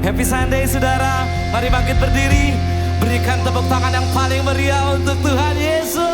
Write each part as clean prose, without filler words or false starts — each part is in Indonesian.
Happy Sunday saudara, mari bangkit berdiri. Berikan tepuk tangan yang paling meriah untuk Tuhan Yesus.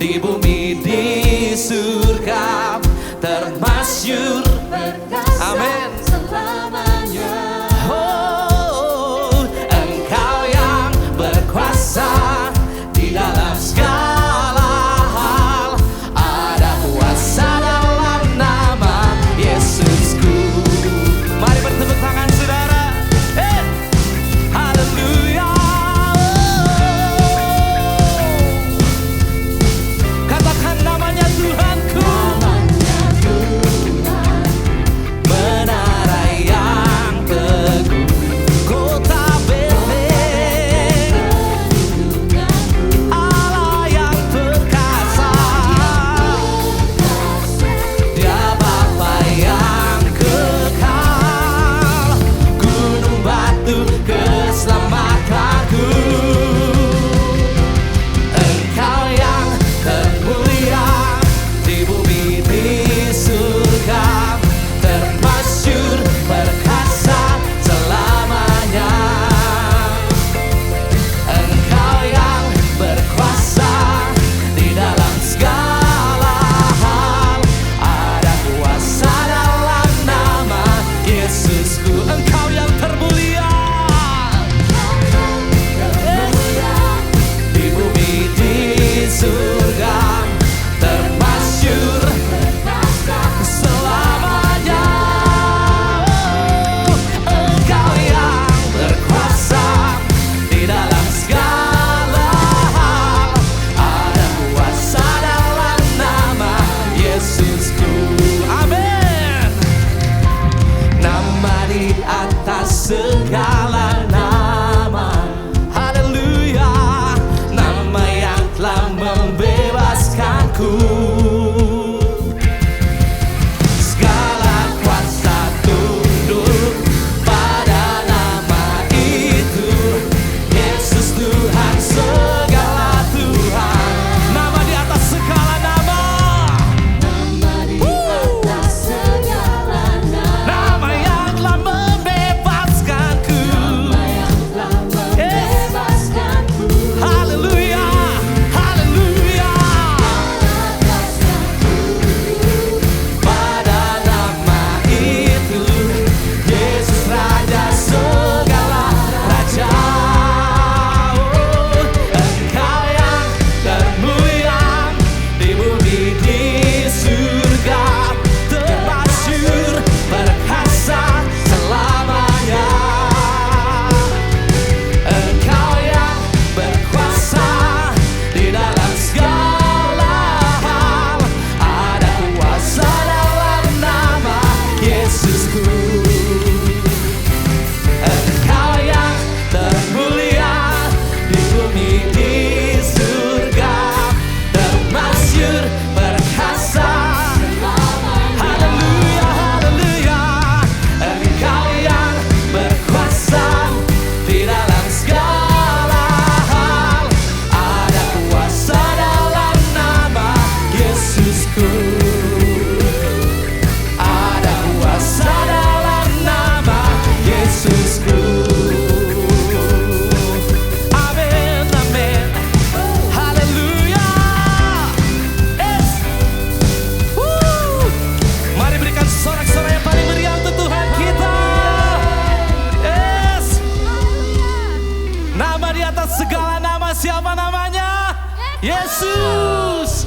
Di bumi, di surga, termasyur, amin, selamanya. Oh, Engkau yang berkuasa di dalam segala hal. Ada kuasa dalam nama Yesusku. Mari bertepuk tangan saudara. Haleluya. Segala nama, haleluya, nama yang telah membebaskanku. Segala kuasa tunduk pada nama itu, Yesus Tuhan, segala Tuhan. Nama di atas segala nama, nama di atas segala nama, nama yang telah segala nama. Siapa namanya? Yesus.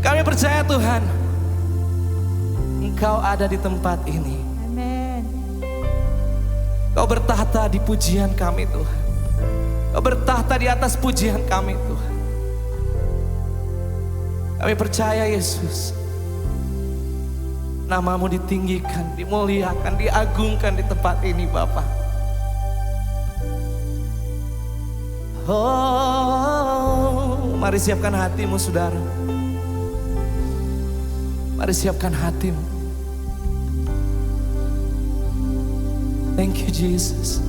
Kami percaya Tuhan, Engkau ada di tempat ini. Amin. Kau bertahta di pujian kami Tuhan. Kau bertahta di atas pujian kami Tuhan. Kami percaya Yesus, Nama-Mu ditinggikan, dimuliakan, diagungkan di tempat ini Bapa. Oh, mari siapkan hatimu saudara. Mari siapkan hatimu. Thank you Jesus.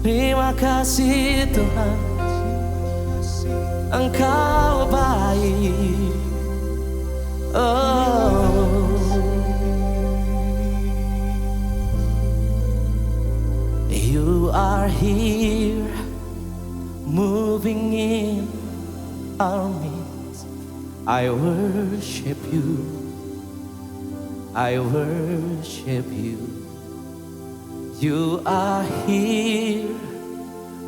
Terima kasih Tuhan, Engkau baik. Oh, You are here, moving in our midst. I worship You, I worship You. You are here,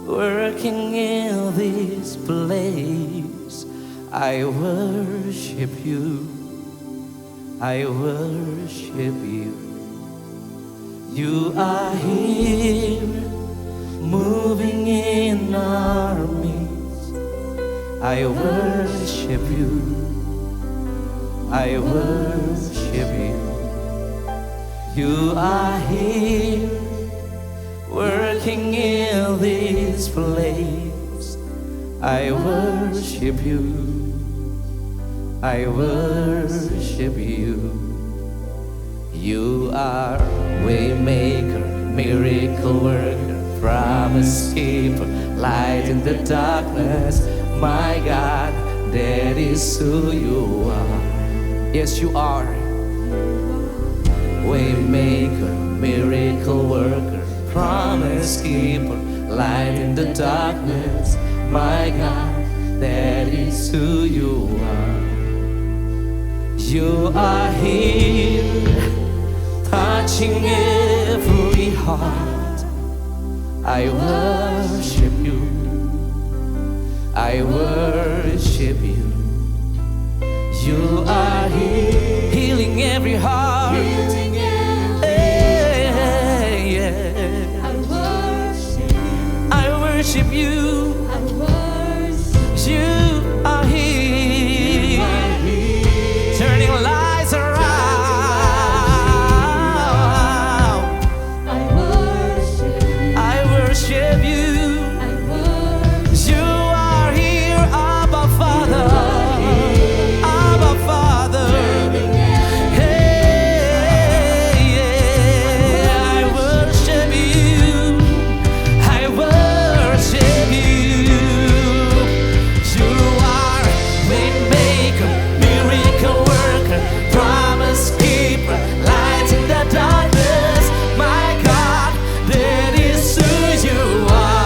working in this place. I worship You, I worship You. You are here, moving in our midst. I worship You, I worship You. You are here, working in this place. I worship You, I worship You. You are waymaker, miracle worker, promise keeper, light in the darkness. My God, that is who You are. Yes, You are. Waymaker, miracle worker, promise keeper, light in the darkness. My God, that is who You are. You are here, touching every heart. I worship You, I worship You. You are here, healing every heart. I worship You. You are here, turning lives around. I worship You. You are here, Abba Father, Abba Father. Hey, yeah. I worship You, I worship You. You are waymaker, miracle worker, promise keeper, light in the darkness. My God, that is who You are.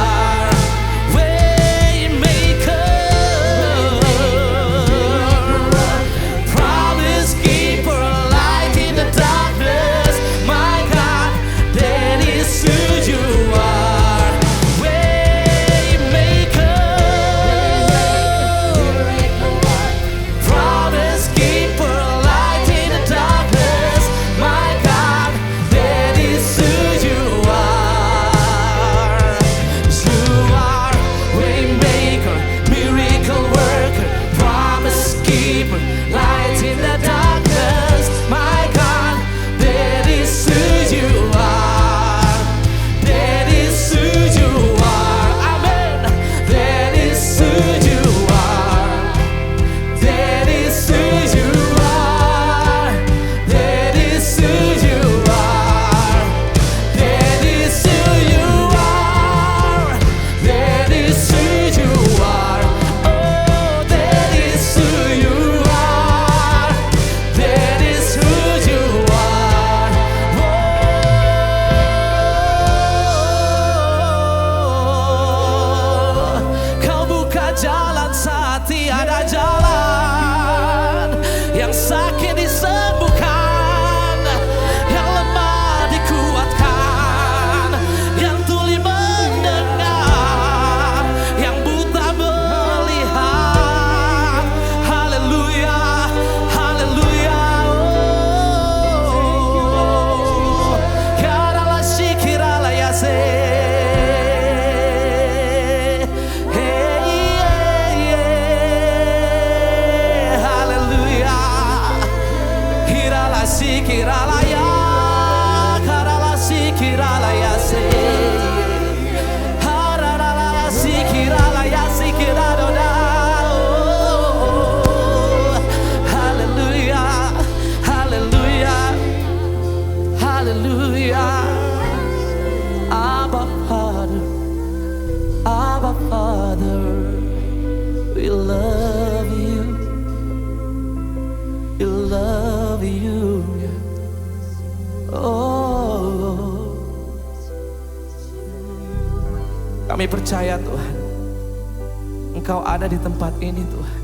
Kami percaya Tuhan, Engkau ada di tempat ini Tuhan.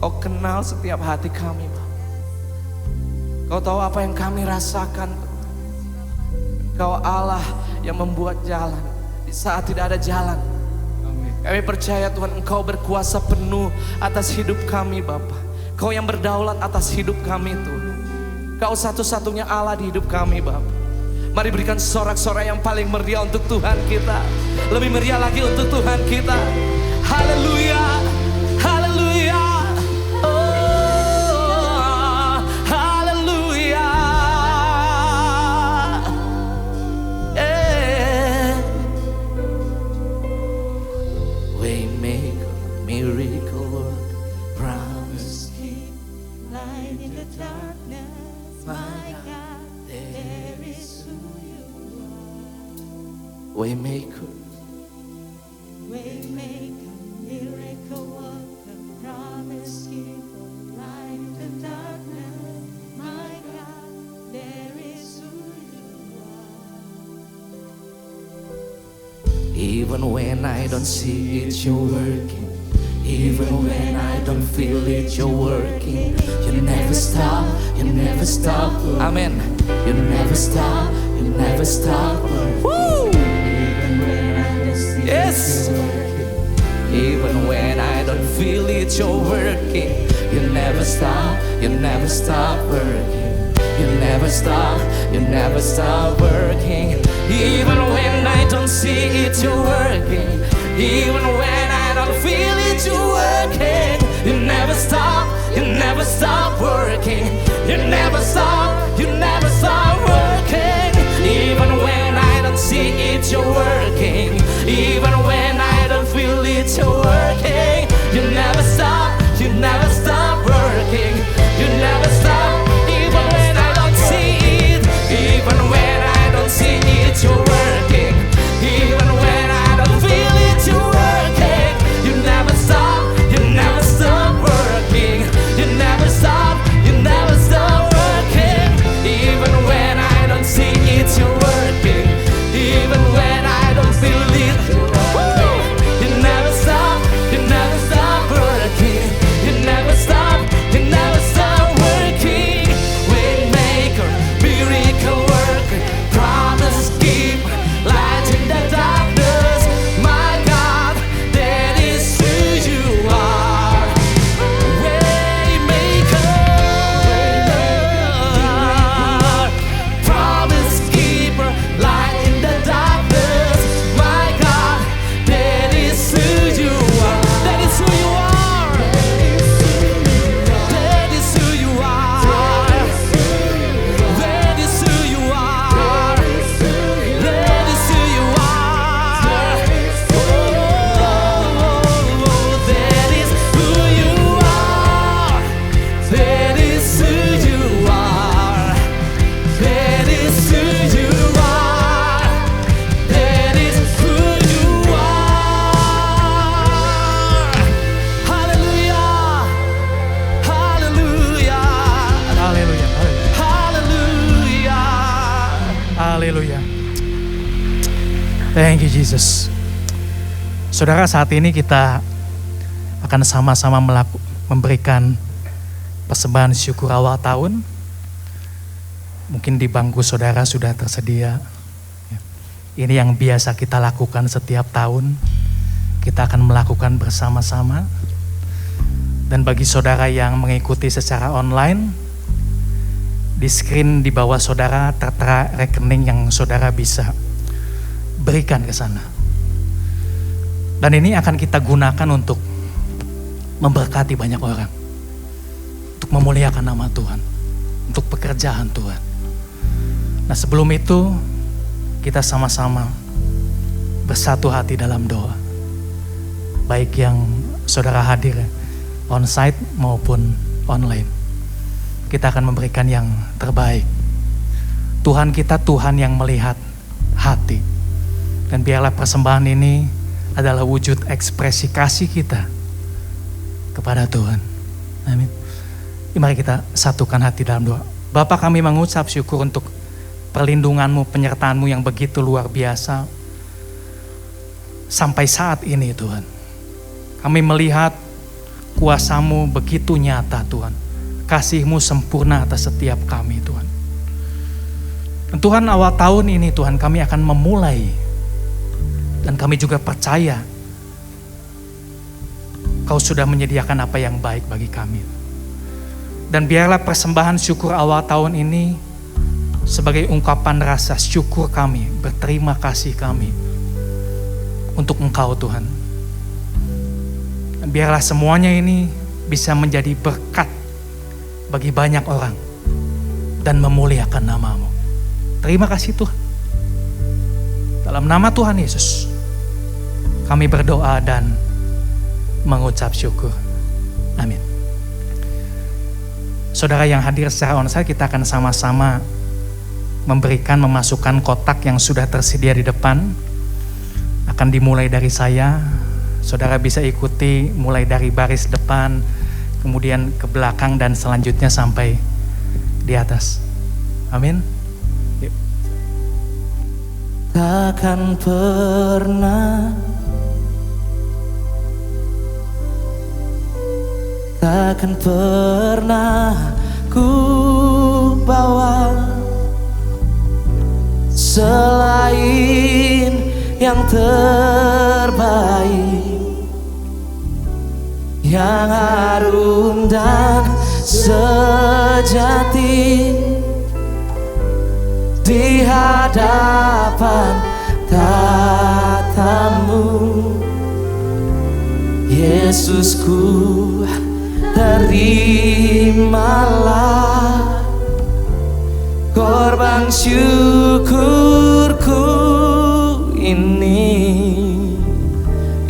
Kau kenal setiap hati kami Bapa. Kau tahu apa yang kami rasakan. Kau Allah yang membuat jalan di saat tidak ada jalan. Kami percaya Tuhan, Engkau berkuasa penuh atas hidup kami Bapa. Kau yang berdaulat atas hidup kami Tuhan. Kau satu-satunya Allah di hidup kami Bapa. Mari berikan sorak-sorai yang paling meriah untuk Tuhan kita. Lebih meriah lagi untuk Tuhan kita. Haleluya, haleluya, oh haleluya. Waymaker, miracle worker, promise keep, light in the darkness, my God, there is who you are. Waymaker, Waymaker, miracle worker, promise keeper, light in the darkness, my God, there is who you are. even when I don't see it, you're working. Even when I don't feel it, you're working. You never stop, you never stop. Amen. You never stop, you never stop. Woo! Yes. Even when I don't feel it, you're working. You never stop, you never stop working. You never stop, you never stop working. Even when I don't see it, you're working. Even when I don't feel it, you're working. You never stop, you never stop working. You never stop, you never stop working. Even when I don't see it, you're working. Even when I don't feel it, you're working. You never stop, you never stop working. You never stop, even when I don't see it. Even when I don't see it, you're working. Even when I don't feel it, you're working. You never stop, you never stop working. You never stop, you never stop working. Even when I don't see it, you're working. Even when I don't feel it, woo! You never stop, you never stop working. You never stop, you never stop working. Waymaker, miracle worker, promise keeper, light in the darkness. My God, that is who you are. Waymaker, promise keeper, light in the darkness. My God, that is who you are. That is who you are. That is who you are. That is who you are. That is who you are. Oh, that is who you are. That is who you are. That is who you are. That is who you are. Hallelujah. Hallelujah. Haleluya, Hallelujah. haleluya. Thank you Jesus. Saudara, saat ini kita akan sama-sama memberikan persembahan syukur awal tahun. Mungkin di bangku saudara sudah tersedia. Ini yang biasa kita lakukan setiap tahun. Kita akan melakukan bersama-sama. Dan bagi saudara yang mengikuti secara online, di screen di bawah saudara tertera rekening yang saudara bisa berikan ke sana. Dan ini akan kita gunakan untuk memberkati banyak orang. Untuk memuliakan nama Tuhan. Untuk pekerjaan Tuhan. Nah, sebelum itu kita sama-sama bersatu hati dalam doa. Baik yang saudara hadir on-site maupun online. Kita akan memberikan yang terbaik. Tuhan kita Tuhan yang melihat hati. Dan biarlah persembahan ini adalah wujud ekspresi kasih kita kepada Tuhan. Amin. Mari kita satukan hati dalam doa. Bapa, kami mengucap syukur untuk perlindungan-Mu, penyertaan-Mu yang begitu luar biasa. Sampai saat ini Tuhan, kami melihat kuasa-Mu begitu nyata Tuhan. Kasih-Mu sempurna atas setiap kami Tuhan. Dan Tuhan, awal tahun ini Tuhan kami akan memulai, dan kami juga percaya Kau sudah menyediakan apa yang baik bagi kami. Dan biarlah persembahan syukur awal tahun ini sebagai ungkapan rasa syukur kami, berterima kasih kami untuk Engkau Tuhan. Dan biarlah semuanya ini bisa menjadi berkat bagi banyak orang dan memuliakan nama-Mu. Terima kasih Tuhan. Dalam nama Tuhan Yesus, kami berdoa dan mengucap syukur. Amin. Saudara yang hadir secara onsite, kita akan sama-sama memasukkan kotak yang sudah tersedia di depan. Akan dimulai dari saya. Saudara bisa ikuti mulai dari baris depan, kemudian ke belakang, dan selanjutnya sampai di atas. Amin. Yuk. Takkan pernah, takkan pernah ku bawa selain yang terbaik, yang harum dan sejati di hadapan tatamu. Yesusku, terimalah korban syukurku ini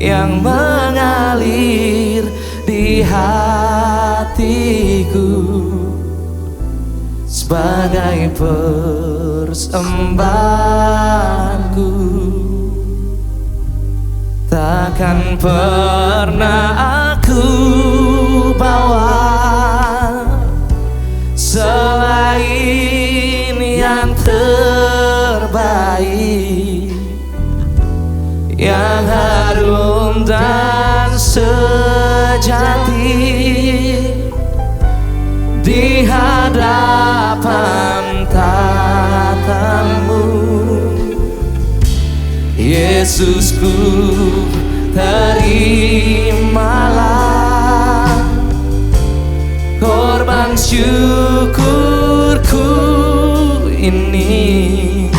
yang mengalir di hatiku sebagai persembahanku. Takkan pernah aku bawa selain yang terbaik, yang harum dan sejati di hadapan tatamu. Yesusku, terimalah korban syukurku ini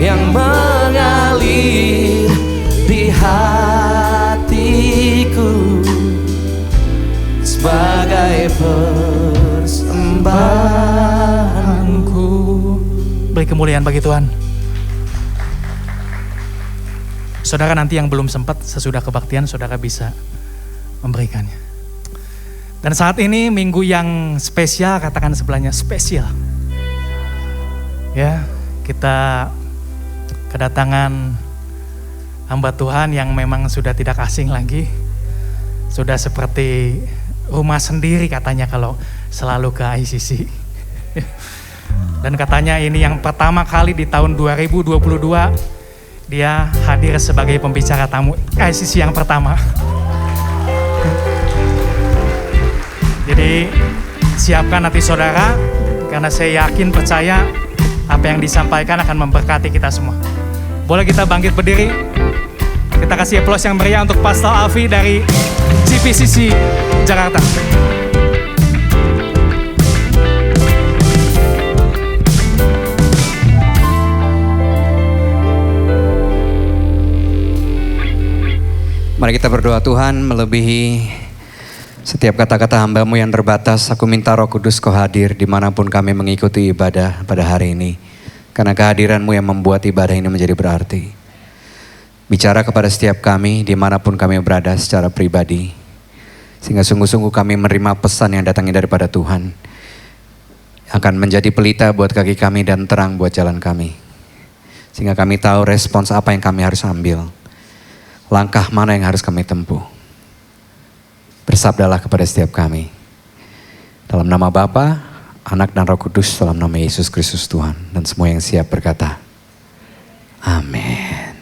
yang mengalir di hatiku sebagai persembahanku. Beri kemuliaan bagi Tuhan. Saudara, nanti yang belum sempat sesudah kebaktian, saudara bisa memberikannya. Dan saat ini minggu yang spesial, katakan sebelahnya spesial. Ya, kita kedatangan hamba Tuhan yang memang sudah tidak asing lagi. Sudah seperti rumah sendiri katanya kalau selalu ke ICC. Dan katanya ini yang pertama kali di tahun 2022 dia hadir sebagai pembicara tamu ICC yang pertama. Jadi siapkan hati saudara, karena saya yakin percaya apa yang disampaikan akan memberkati kita semua. Boleh kita bangkit berdiri? Kita kasih aplaus yang meriah untuk Pastor Alfi dari GPCC Jakarta. Mari kita berdoa. Tuhan, melebihi setiap kata-kata hamba-Mu yang terbatas, aku minta Roh Kudus Kau hadir dimanapun kami mengikuti ibadah pada hari ini. Karena kehadiran-Mu yang membuat ibadah ini menjadi berarti. Bicara kepada setiap kami dimanapun kami berada secara pribadi. Sehingga sungguh-sungguh kami menerima pesan yang datangnya daripada Tuhan. Akan menjadi pelita buat kaki kami dan terang buat jalan kami. Sehingga kami tahu respons apa yang kami harus ambil. Langkah mana yang harus kami tempuh. Bersabdalah kepada setiap kami. Dalam nama Bapa, Anak dan Roh Kudus dalam nama Yesus Kristus Tuhan. Dan semua yang siap berkata, amin.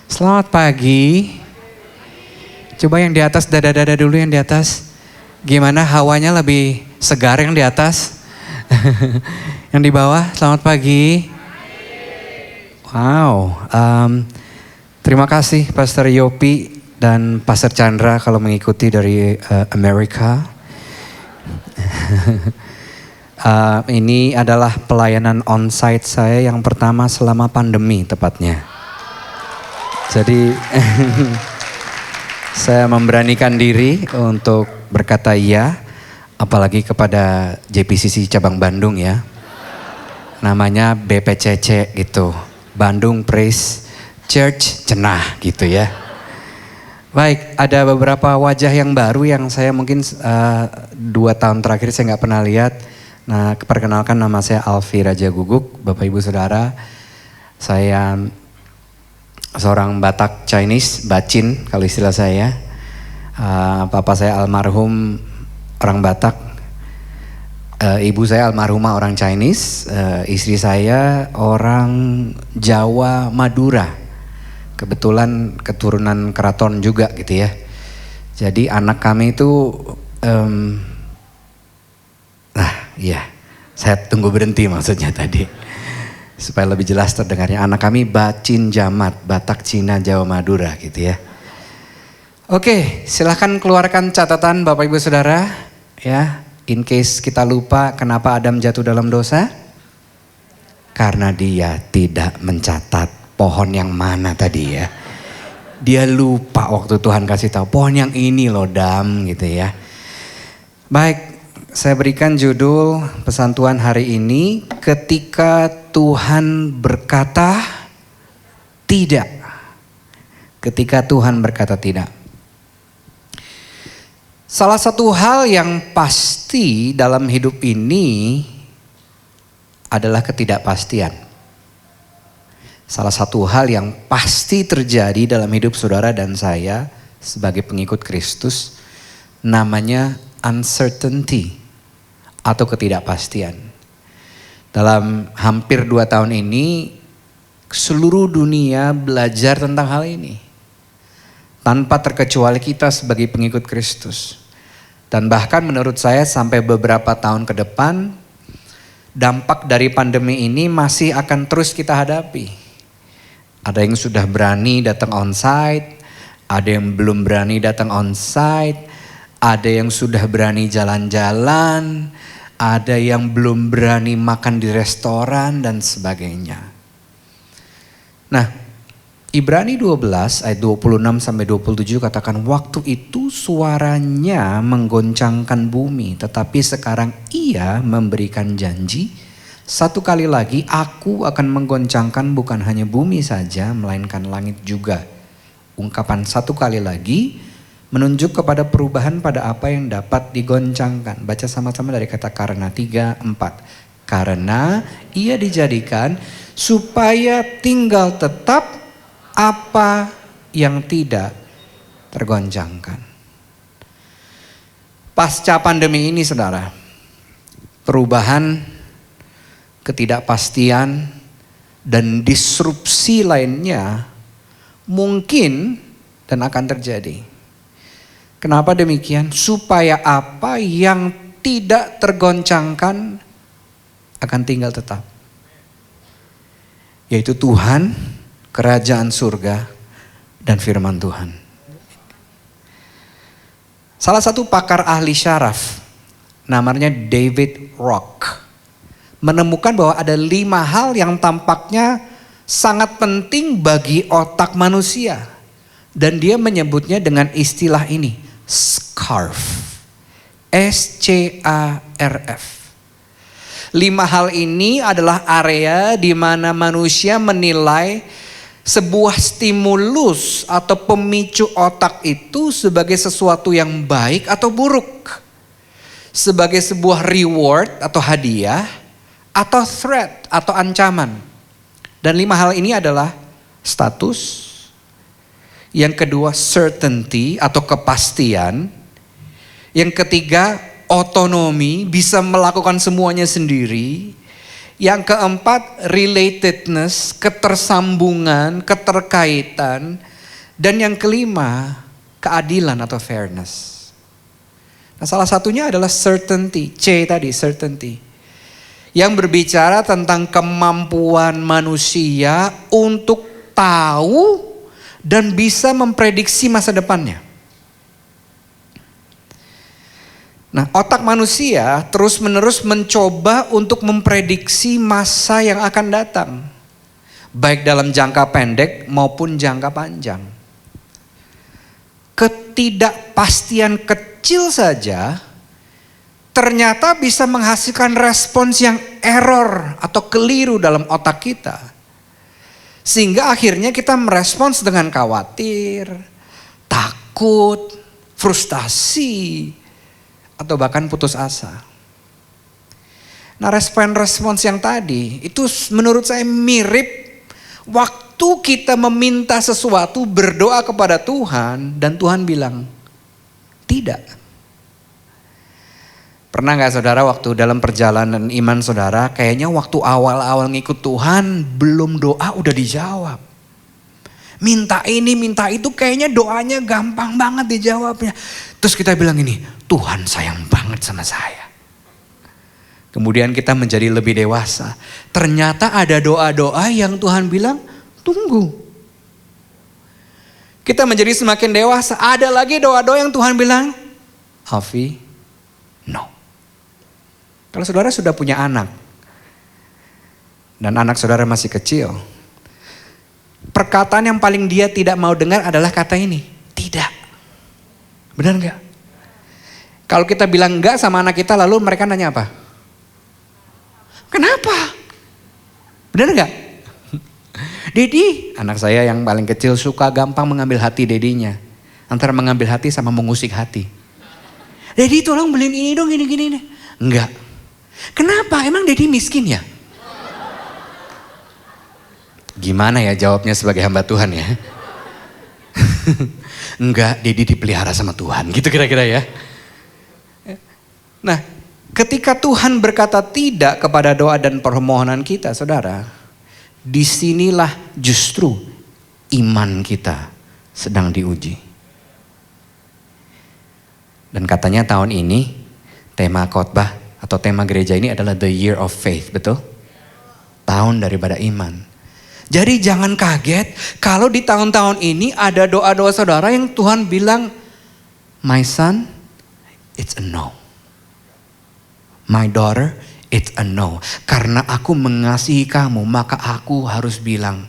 Selamat pagi. Coba yang di atas, dada-dada dulu yang di atas. Gimana hawanya lebih segar yang di atas? Yang di bawah, selamat pagi. Wow, terima kasih Pastor Yopi dan Pastor Chandra kalau mengikuti dari Amerika. Ini adalah pelayanan onsite saya yang pertama selama pandemi tepatnya. Jadi saya memberanikan diri untuk berkata iya, apalagi kepada JPCC cabang Bandung ya. Namanya BPCC gitu, Bandung Praise Church Cenah gitu ya. Baik, ada beberapa wajah yang baru yang saya mungkin 2 tahun terakhir saya nggak pernah lihat. Nah, perkenalkan nama saya Alfi Raja Guguk, Bapak Ibu Saudara. Saya seorang Batak Chinese, Bacin kalau istilah saya. Papa saya almarhum orang Batak. Ibu saya almarhumah orang Chinese. Istri saya orang Jawa Madura. Kebetulan keturunan keraton juga gitu ya. Jadi anak kami itu, saya tunggu berhenti maksudnya tadi. Supaya lebih jelas terdengarnya, anak kami Bacin Jamat, Batak Cina Jawa Madura gitu ya. Oke, silahkan keluarkan catatan Bapak Ibu Saudara ya. In case kita lupa kenapa Adam jatuh dalam dosa. Karena dia tidak mencatat pohon yang mana tadi ya. Dia lupa waktu Tuhan kasih tahu pohon yang ini loh Dam gitu ya. Baik, saya berikan judul pesan Tuhan hari ini, ketika Tuhan berkata tidak. Ketika Tuhan berkata tidak. Salah satu hal yang pasti dalam hidup ini adalah ketidakpastian. Salah satu hal yang pasti terjadi dalam hidup saudara dan saya sebagai pengikut Kristus namanya uncertainty atau ketidakpastian. Dalam hampir 2 tahun ini seluruh dunia belajar tentang hal ini. Tanpa terkecuali kita sebagai pengikut Kristus. Dan bahkan menurut saya sampai beberapa tahun ke depan dampak dari pandemi ini masih akan terus kita hadapi. Ada yang sudah berani datang onsite, ada yang belum berani datang onsite, ada yang sudah berani jalan-jalan, ada yang belum berani makan di restoran dan sebagainya. Nah, Ibrani 12 ayat 26 sampai 27 katakan, waktu itu suaranya menggoncangkan bumi, tetapi sekarang ia memberikan janji, satu kali lagi aku akan menggoncangkan bukan hanya bumi saja melainkan langit juga. Ungkapan satu kali lagi menunjuk kepada perubahan pada apa yang dapat digoncangkan. Baca sama-sama dari kata karena 3, 4. Karena ia dijadikan supaya tinggal tetap apa yang tidak tergoncangkan. Pasca pandemi ini saudara, perubahan, ketidakpastian, dan disrupsi lainnya mungkin dan akan terjadi. Kenapa demikian? Supaya apa yang tidak tergoncangkan akan tinggal tetap. Yaitu Tuhan, kerajaan surga, dan firman Tuhan. Salah satu pakar ahli syaraf, namanya David Rock, menemukan bahwa ada 5 hal yang tampaknya sangat penting bagi otak manusia. Dan dia menyebutnya dengan istilah ini, SCARF. SCARF. 5 hal ini adalah area di mana manusia menilai sebuah stimulus atau pemicu otak itu sebagai sesuatu yang baik atau buruk. Sebagai sebuah reward atau hadiah atau threat atau ancaman. Dan 5 hal ini adalah status. Yang kedua certainty atau kepastian. Yang ketiga otonomi, bisa melakukan semuanya sendiri. Yang keempat, relatedness, ketersambungan, keterkaitan. Dan yang kelima, keadilan atau fairness. Nah, salah satunya adalah certainty, C tadi, certainty. Yang berbicara tentang kemampuan manusia untuk tahu dan bisa memprediksi masa depannya. Nah, otak manusia terus-menerus mencoba untuk memprediksi masa yang akan datang. Baik dalam jangka pendek maupun jangka panjang. Ketidakpastian kecil saja ternyata bisa menghasilkan respons yang error atau keliru dalam otak kita. Sehingga akhirnya kita merespons dengan khawatir, takut, frustasi, atau bahkan putus asa. Nah, respons yang tadi itu menurut saya mirip waktu kita meminta sesuatu, berdoa kepada Tuhan dan Tuhan bilang tidak. Pernah gak saudara waktu dalam perjalanan iman saudara, kayaknya waktu awal-awal ngikut Tuhan belum doa udah dijawab. Minta ini, minta itu, kayaknya doanya gampang banget dijawabnya. Terus kita bilang ini, Tuhan sayang banget sama saya. Kemudian kita menjadi lebih dewasa. Ternyata ada doa-doa yang Tuhan bilang, tunggu. Kita menjadi semakin dewasa. Ada lagi doa-doa yang Tuhan bilang, Alfi, no. Kalau saudara sudah punya anak, dan anak saudara masih kecil, perkataan yang paling dia tidak mau dengar adalah kata ini, tidak. Benar gak? Kalau kita bilang enggak sama anak kita, lalu mereka nanya apa? Kenapa? Benar gak? Dedi, anak saya yang paling kecil suka gampang mengambil hati dedinya. Antara mengambil hati sama mengusik hati. Dedi tolong beliin ini dong, gini-gini. Enggak. Kenapa? Emang Dedi miskin ya? Gimana ya jawabnya sebagai hamba Tuhan ya? Enggak, Dedi dipelihara sama Tuhan. Gitu kira-kira ya. Nah, ketika Tuhan berkata tidak kepada doa dan permohonan kita, saudara, disinilah justru iman kita sedang diuji. Dan katanya tahun ini tema khotbah atau tema gereja ini adalah the year of faith, betul? Tahun daripada iman. Jadi jangan kaget kalau di tahun-tahun ini ada doa-doa saudara yang Tuhan bilang, my son, it's a no. My daughter, it's a no. Karena aku mengasihi kamu, maka aku harus bilang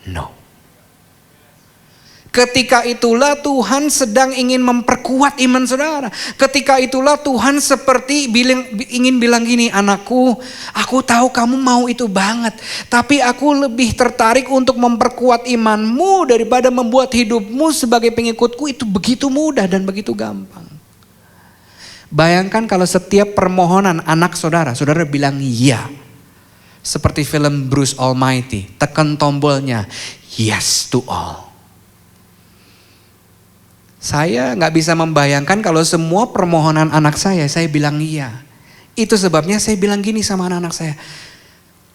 no. Ketika itulah Tuhan sedang ingin memperkuat iman saudara. Ketika itulah Tuhan seperti ingin bilang gini, anakku, aku tahu kamu mau itu banget. Tapi aku lebih tertarik untuk memperkuat imanmu daripada membuat hidupmu sebagai pengikutku itu begitu mudah dan begitu gampang. Bayangkan kalau setiap permohonan anak saudara, saudara bilang iya. Seperti film Bruce Almighty, tekan tombolnya, yes to all. Saya gak bisa membayangkan kalau semua permohonan anak saya bilang iya. Itu sebabnya saya bilang gini sama anak-anak saya.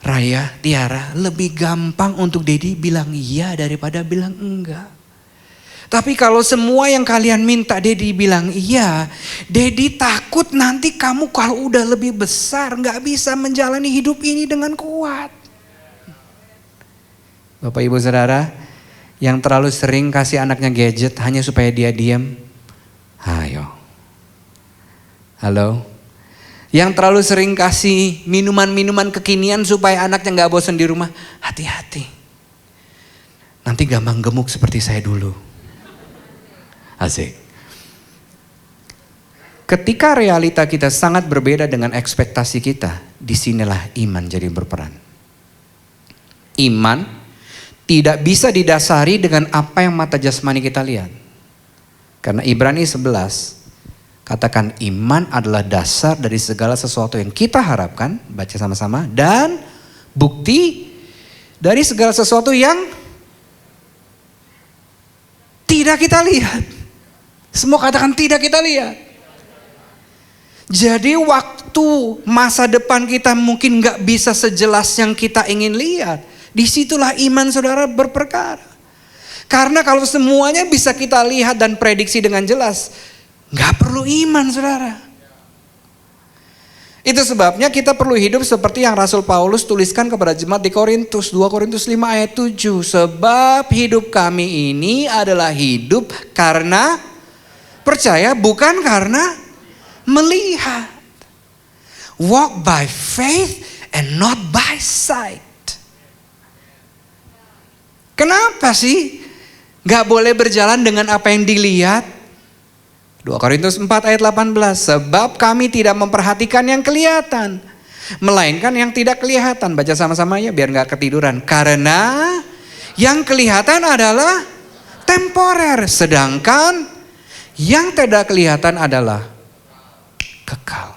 Raya, Tiara, lebih gampang untuk Dedi bilang iya daripada bilang enggak. Tapi kalau semua yang kalian minta Dedi bilang iya, Dedi takut nanti kamu kalau udah lebih besar gak bisa menjalani hidup ini dengan kuat. Bapak Ibu Saudara, yang terlalu sering kasih anaknya gadget hanya supaya dia diam. Ayo. Halo. Yang terlalu sering kasih minuman-minuman kekinian supaya anaknya gak bosan di rumah. Hati-hati. Nanti gampang gemuk seperti saya dulu. Asik. Ketika realita kita sangat berbeda dengan ekspektasi kita, disinilah iman jadi berperan. Iman tidak bisa didasari dengan apa yang mata jasmani kita lihat. Karena Ibrani 11 katakan iman adalah dasar dari segala sesuatu yang kita harapkan, baca sama-sama, dan bukti dari segala sesuatu yang tidak kita lihat. Semua katakan tidak kita lihat. Jadi waktu masa depan kita mungkin gak bisa sejelas yang kita ingin lihat. Disitulah iman saudara berperkara. Karena kalau semuanya bisa kita lihat dan prediksi dengan jelas, gak perlu iman saudara. Itu sebabnya kita perlu hidup seperti yang Rasul Paulus tuliskan kepada jemaat di Korintus, 2 Korintus 5 ayat 7. Sebab hidup kami ini adalah hidup karena percaya, bukan karena melihat. Walk by faith and not by sight. Kenapa sih gak boleh berjalan dengan apa yang dilihat? 2 Korintus 4 ayat 18. Sebab kami tidak memperhatikan yang kelihatan, melainkan yang tidak kelihatan. Baca sama-sama ya biar gak ketiduran. Karena yang kelihatan adalah temporer, sedangkan yang tidak kelihatan adalah kekal.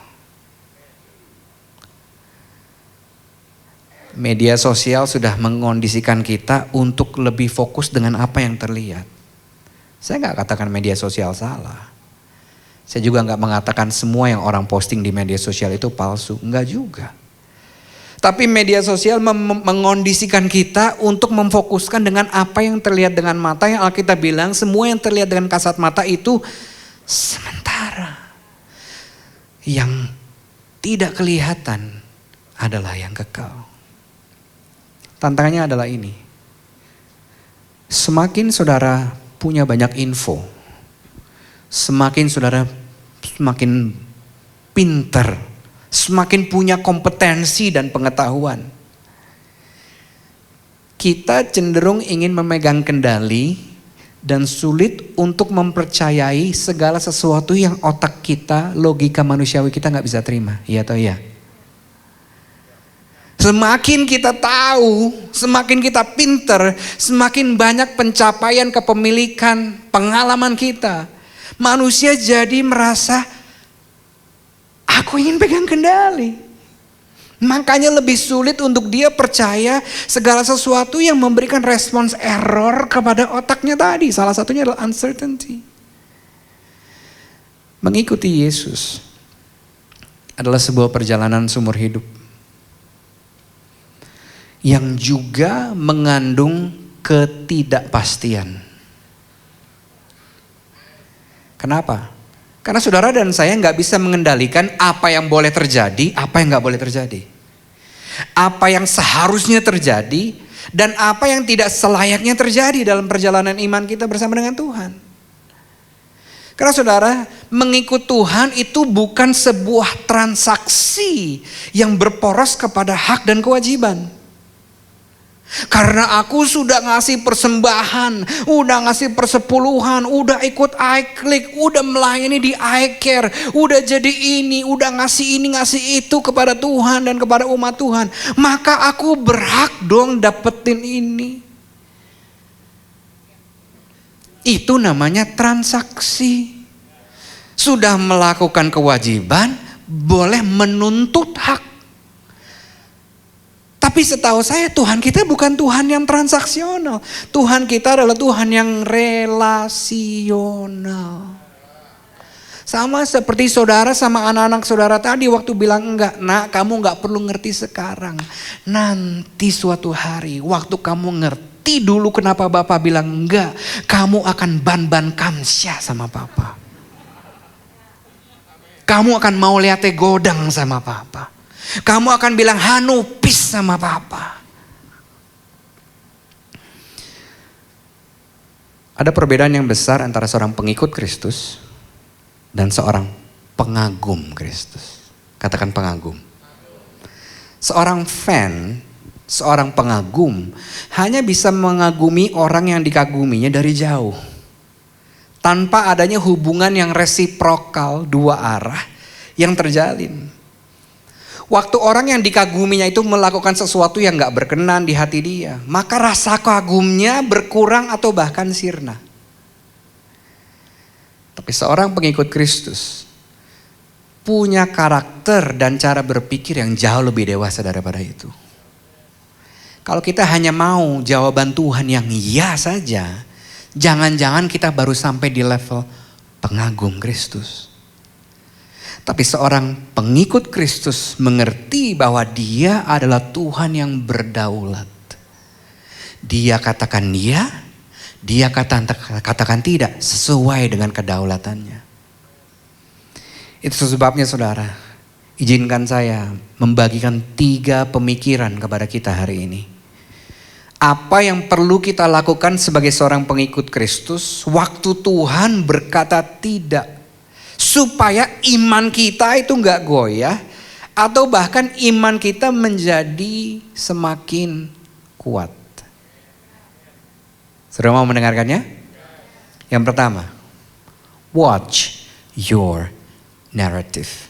Media sosial sudah mengkondisikan kita untuk lebih fokus dengan apa yang terlihat. Saya gak katakan media sosial salah. Saya juga gak mengatakan semua yang orang posting di media sosial itu palsu. Enggak juga. Tapi media sosial mengkondisikan kita untuk memfokuskan dengan apa yang terlihat dengan mata. Yang Alkitab bilang semua yang terlihat dengan kasat mata itu sementara. Yang tidak kelihatan adalah yang kekal. Tantangannya adalah ini. Semakin saudara punya banyak info, semakin saudara semakin pinter, semakin punya kompetensi dan pengetahuan. Kita cenderung ingin memegang kendali dan sulit untuk mempercayai segala sesuatu yang otak kita, logika manusiawi kita gak bisa terima. Iya atau iya? Semakin kita tahu, semakin kita pinter, semakin banyak pencapaian kepemilikan, pengalaman kita. Manusia jadi merasa, aku ingin pegang kendali. Makanya lebih sulit untuk dia percaya segala sesuatu yang memberikan respons error kepada otaknya tadi. Salah satunya adalah uncertainty. Mengikuti Yesus adalah sebuah perjalanan seumur hidup yang juga mengandung ketidakpastian. Kenapa? Karena saudara dan saya gak bisa mengendalikan apa yang boleh terjadi, apa yang gak boleh terjadi. Apa yang seharusnya terjadi dan apa yang tidak selayaknya terjadi dalam perjalanan iman kita bersama dengan Tuhan. Karena saudara, mengikut Tuhan itu bukan sebuah transaksi yang berporos kepada hak dan kewajiban. Karena aku sudah ngasih persembahan, udah ngasih persepuluhan, udah ikut iClick, udah melayani di iCare, udah jadi ini, udah ngasih ini, ngasih itu kepada Tuhan dan kepada umat Tuhan. Maka aku berhak dong dapetin ini. Itu namanya transaksi. Sudah melakukan kewajiban, boleh menuntut hak. Tapi setahu saya Tuhan kita bukan Tuhan yang transaksional. Tuhan kita adalah Tuhan yang relasional. Sama seperti saudara sama anak-anak saudara tadi waktu bilang enggak, nak kamu enggak perlu ngerti sekarang. Nanti suatu hari waktu kamu ngerti dulu kenapa Bapak bilang enggak, kamu akan ban-ban kamsya sama Papa. Kamu akan mau lihat godang sama Papa. Kamu akan bilang hanupis sama Papa. Ada perbedaan yang besar antara seorang pengikut Kristus dan seorang pengagum Kristus. Katakan pengagum. Seorang fan, seorang pengagum hanya bisa mengagumi orang yang dikaguminya dari jauh. Tanpa adanya hubungan yang resiprokal dua arah yang terjalin. Waktu orang yang dikaguminya itu melakukan sesuatu yang gak berkenan di hati dia, maka rasa kagumnya berkurang atau bahkan sirna. Tapi seorang pengikut Kristus punya karakter dan cara berpikir yang jauh lebih dewasa daripada itu. Kalau kita hanya mau jawaban Tuhan yang iya saja, jangan-jangan kita baru sampai di level pengagum Kristus. Tapi seorang pengikut Kristus mengerti bahwa dia adalah Tuhan yang berdaulat. Dia katakan ya, dia katakan tidak sesuai dengan kedaulatannya. Itu sebabnya saudara, izinkan saya membagikan 3 pemikiran kepada kita hari ini. Apa yang perlu kita lakukan sebagai seorang pengikut Kristus waktu Tuhan berkata tidak. Supaya iman kita itu gak goyah atau bahkan iman kita menjadi semakin kuat. Sudah mau mendengarkannya? Yang pertama, watch your narrative.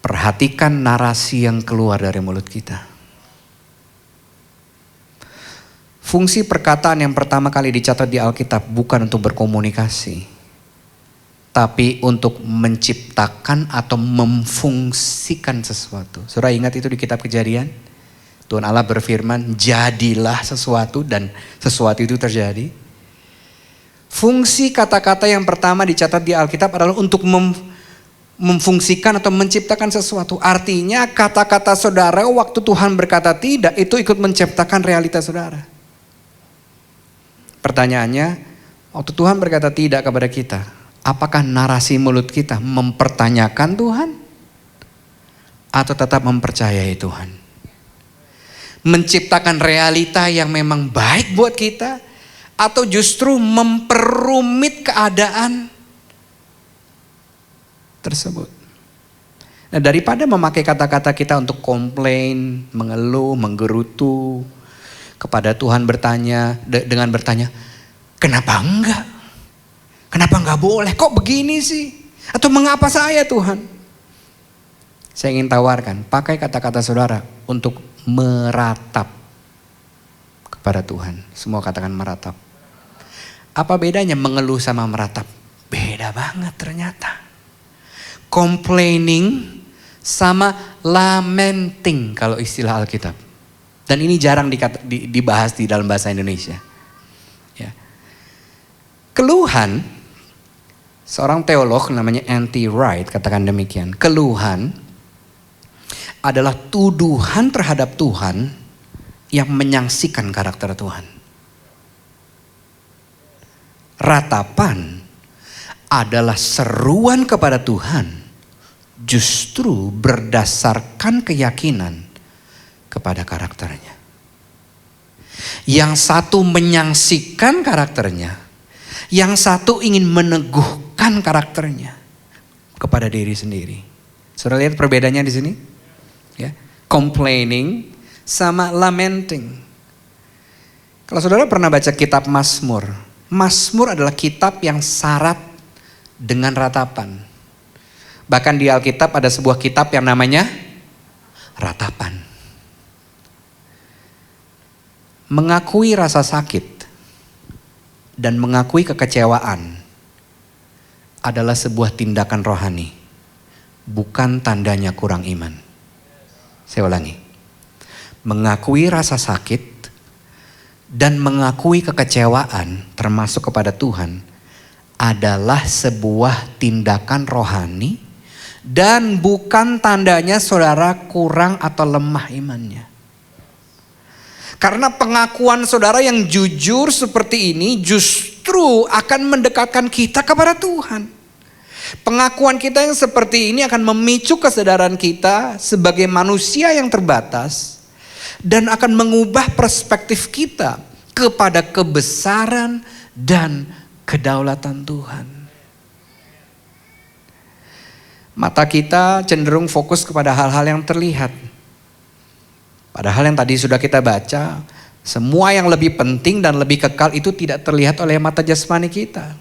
Perhatikan narasi yang keluar dari mulut kita. Fungsi perkataan yang pertama kali dicatat di Alkitab bukan untuk berkomunikasi, tapi untuk menciptakan atau memfungsikan sesuatu. Saudara ingat itu di kitab Kejadian? Tuhan Allah berfirman, jadilah sesuatu dan sesuatu itu terjadi. Fungsi kata-kata yang pertama dicatat di Alkitab adalah untuk memfungsikan atau menciptakan sesuatu. Artinya kata-kata saudara waktu Tuhan berkata tidak, itu ikut menciptakan realitas saudara. Pertanyaannya, waktu Tuhan berkata tidak kepada kita, apakah narasi mulut kita mempertanyakan Tuhan atau tetap mempercayai Tuhan? Menciptakan realita yang memang baik buat kita atau justru memperumit keadaan tersebut? Nah, daripada memakai kata-kata kita untuk komplain, mengeluh, menggerutu kepada Tuhan dengan bertanya, kenapa enggak? Kenapa enggak boleh? Kok begini sih? Atau mengapa saya Tuhan? Saya ingin tawarkan, pakai kata-kata saudara untuk meratap kepada Tuhan. Semua katakan meratap. Apa bedanya mengeluh sama meratap? Beda banget ternyata. Complaining sama lamenting kalau istilah Alkitab. Dan ini jarang dibahas di dalam bahasa Indonesia. Ya. Keluhan, seorang teolog namanya N.T. Wright katakan demikian. Keluhan adalah tuduhan terhadap Tuhan yang menyaksikan karakter Tuhan. Ratapan adalah seruan kepada Tuhan justru berdasarkan keyakinan kepada karakternya. Yang satu menyaksikan karakternya, yang satu ingin meneguhkan karakternya kepada diri sendiri. Saudara lihat perbedaannya di sini? Ya, complaining sama lamenting. Kalau saudara pernah baca kitab Mazmur, Mazmur adalah kitab yang syarat dengan ratapan. Bahkan di Alkitab ada sebuah kitab yang namanya ratapan. Mengakui rasa sakit dan mengakui kekecewaan adalah sebuah tindakan rohani, bukan tandanya kurang iman. Saya ulangi. Mengakui rasa sakit dan mengakui kekecewaan termasuk kepada Tuhan adalah sebuah tindakan rohani dan bukan tandanya saudara kurang atau lemah imannya. Karena pengakuan saudara yang jujur seperti ini justru akan mendekatkan kita kepada Tuhan. Pengakuan kita yang seperti ini akan memicu kesadaran kita sebagai manusia yang terbatas dan akan mengubah perspektif kita kepada kebesaran dan kedaulatan Tuhan. Mata kita cenderung fokus kepada hal-hal yang terlihat. Padahal yang tadi sudah kita baca, semua yang lebih penting dan lebih kekal itu tidak terlihat oleh mata jasmani kita.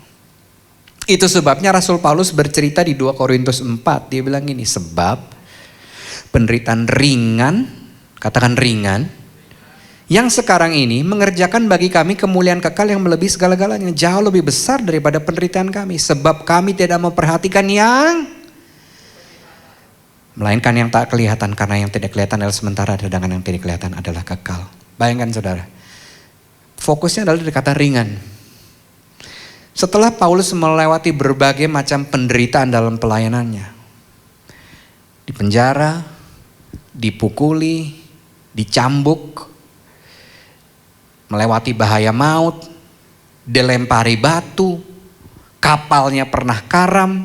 Itu sebabnya Rasul Paulus bercerita di 2 Korintus 4. Dia bilang gini, sebab penderitaan ringan, katakan ringan, yang sekarang ini mengerjakan bagi kami kemuliaan kekal yang melebihi segala-galanya. Jauh lebih besar daripada penderitaan kami. Sebab kami tidak memperhatikan yang, melainkan yang tak kelihatan. Karena yang tidak kelihatan adalah sementara, sedangkan yang tidak kelihatan adalah kekal. Bayangkan saudara, fokusnya adalah di kata ringan. Setelah Paulus melewati berbagai macam penderitaan dalam pelayanannya, di penjara, dipukuli, dicambuk, melewati bahaya maut, dilempari batu, kapalnya pernah karam,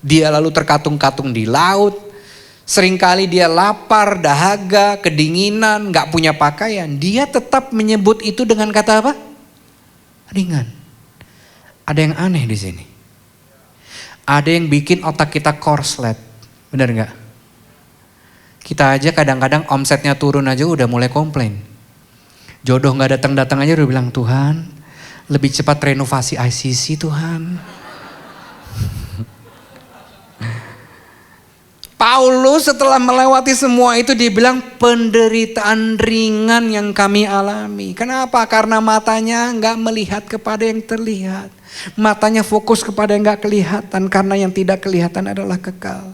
dia lalu terkatung-katung di laut, seringkali dia lapar, dahaga, kedinginan, gak punya pakaian. Dia tetap menyebut itu dengan kata apa? Ringan. Ada yang aneh di sini. Ada yang bikin otak kita korslet, benar gak? Kita aja kadang-kadang omsetnya turun aja udah mulai komplain. Jodoh gak datang-datang aja udah bilang, Tuhan lebih cepat renovasi ICC Tuhan. Paulus setelah melewati semua itu dia bilang penderitaan ringan yang kami alami. Kenapa? Karena matanya gak melihat kepada yang terlihat. Matanya fokus kepada yang gak kelihatan karena yang tidak kelihatan adalah kekal.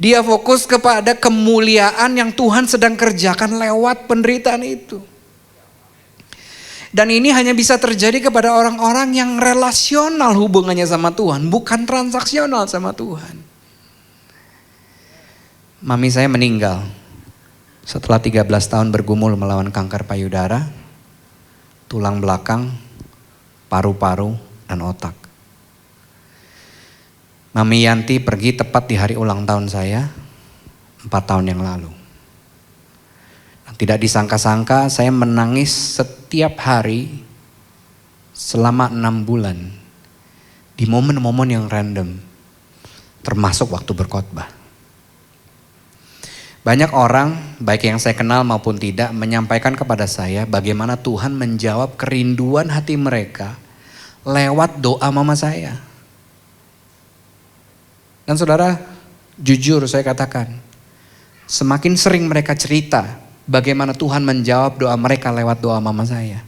Dia fokus kepada kemuliaan yang Tuhan sedang kerjakan lewat penderitaan itu. Dan ini hanya bisa terjadi kepada orang-orang yang relasional hubungannya sama Tuhan, bukan transaksional sama Tuhan. Mami saya meninggal setelah 13 tahun bergumul melawan kanker payudara, tulang belakang, paru-paru, dan otak. Mami Yanti pergi tepat di hari ulang tahun saya 4 tahun yang lalu. Tidak disangka-sangka saya menangis setiap hari selama 6 bulan. Di momen-momen yang random. Termasuk waktu berkhotbah. Banyak orang, baik yang saya kenal maupun tidak, menyampaikan kepada saya bagaimana Tuhan menjawab kerinduan hati mereka lewat doa mama saya. Dan saudara, jujur saya katakan, semakin sering mereka cerita bagaimana Tuhan menjawab doa mereka lewat doa mama saya.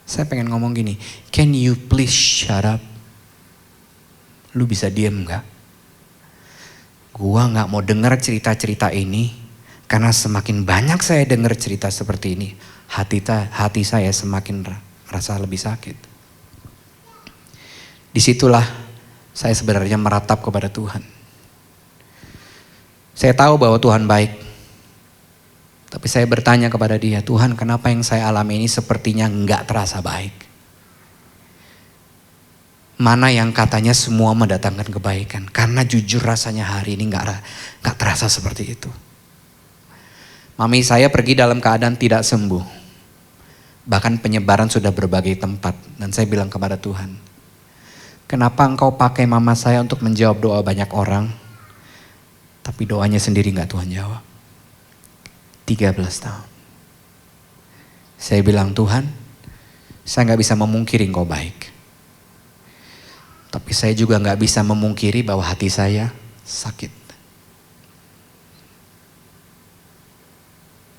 Saya pengen ngomong gini, can you please shut up? Lu bisa diem gak? Gua gak mau dengar cerita-cerita ini, karena semakin banyak saya dengar cerita seperti ini, hati saya semakin merasa lebih sakit. Disitulah saya sebenarnya meratap kepada Tuhan. Saya tahu bahwa Tuhan baik. Tapi saya bertanya kepada dia, Tuhan kenapa yang saya alami ini sepertinya enggak terasa baik? Mana yang katanya semua mendatangkan kebaikan. Karena jujur rasanya hari ini enggak terasa seperti itu. Mami saya pergi dalam keadaan tidak sembuh. Bahkan penyebaran sudah berbagai tempat. Dan saya bilang kepada Tuhan, kenapa engkau pakai mama saya untuk menjawab doa banyak orang, tapi doanya sendiri gak Tuhan jawab. 13 tahun. Saya bilang, Tuhan, saya gak bisa memungkiri engkau baik. Tapi saya juga gak bisa memungkiri bahwa hati saya sakit.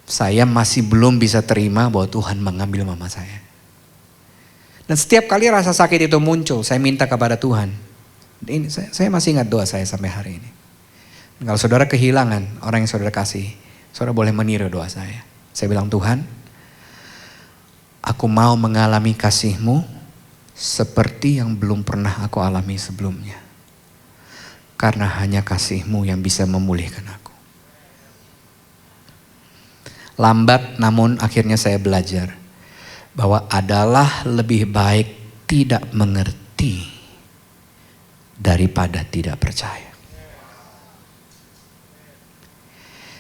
Saya masih belum bisa terima bahwa Tuhan mengambil mama saya. Dan setiap kali rasa sakit itu muncul, saya minta kepada Tuhan. Ini, saya masih ingat doa saya sampai hari ini. Kalau saudara kehilangan orang yang saudara kasih, saudara boleh meniru doa saya. Saya bilang, Tuhan, aku mau mengalami kasih-Mu seperti yang belum pernah aku alami sebelumnya. Karena hanya kasih-Mu yang bisa memulihkan aku. Lambat namun akhirnya saya belajar bahwa adalah lebih baik tidak mengerti daripada tidak percaya.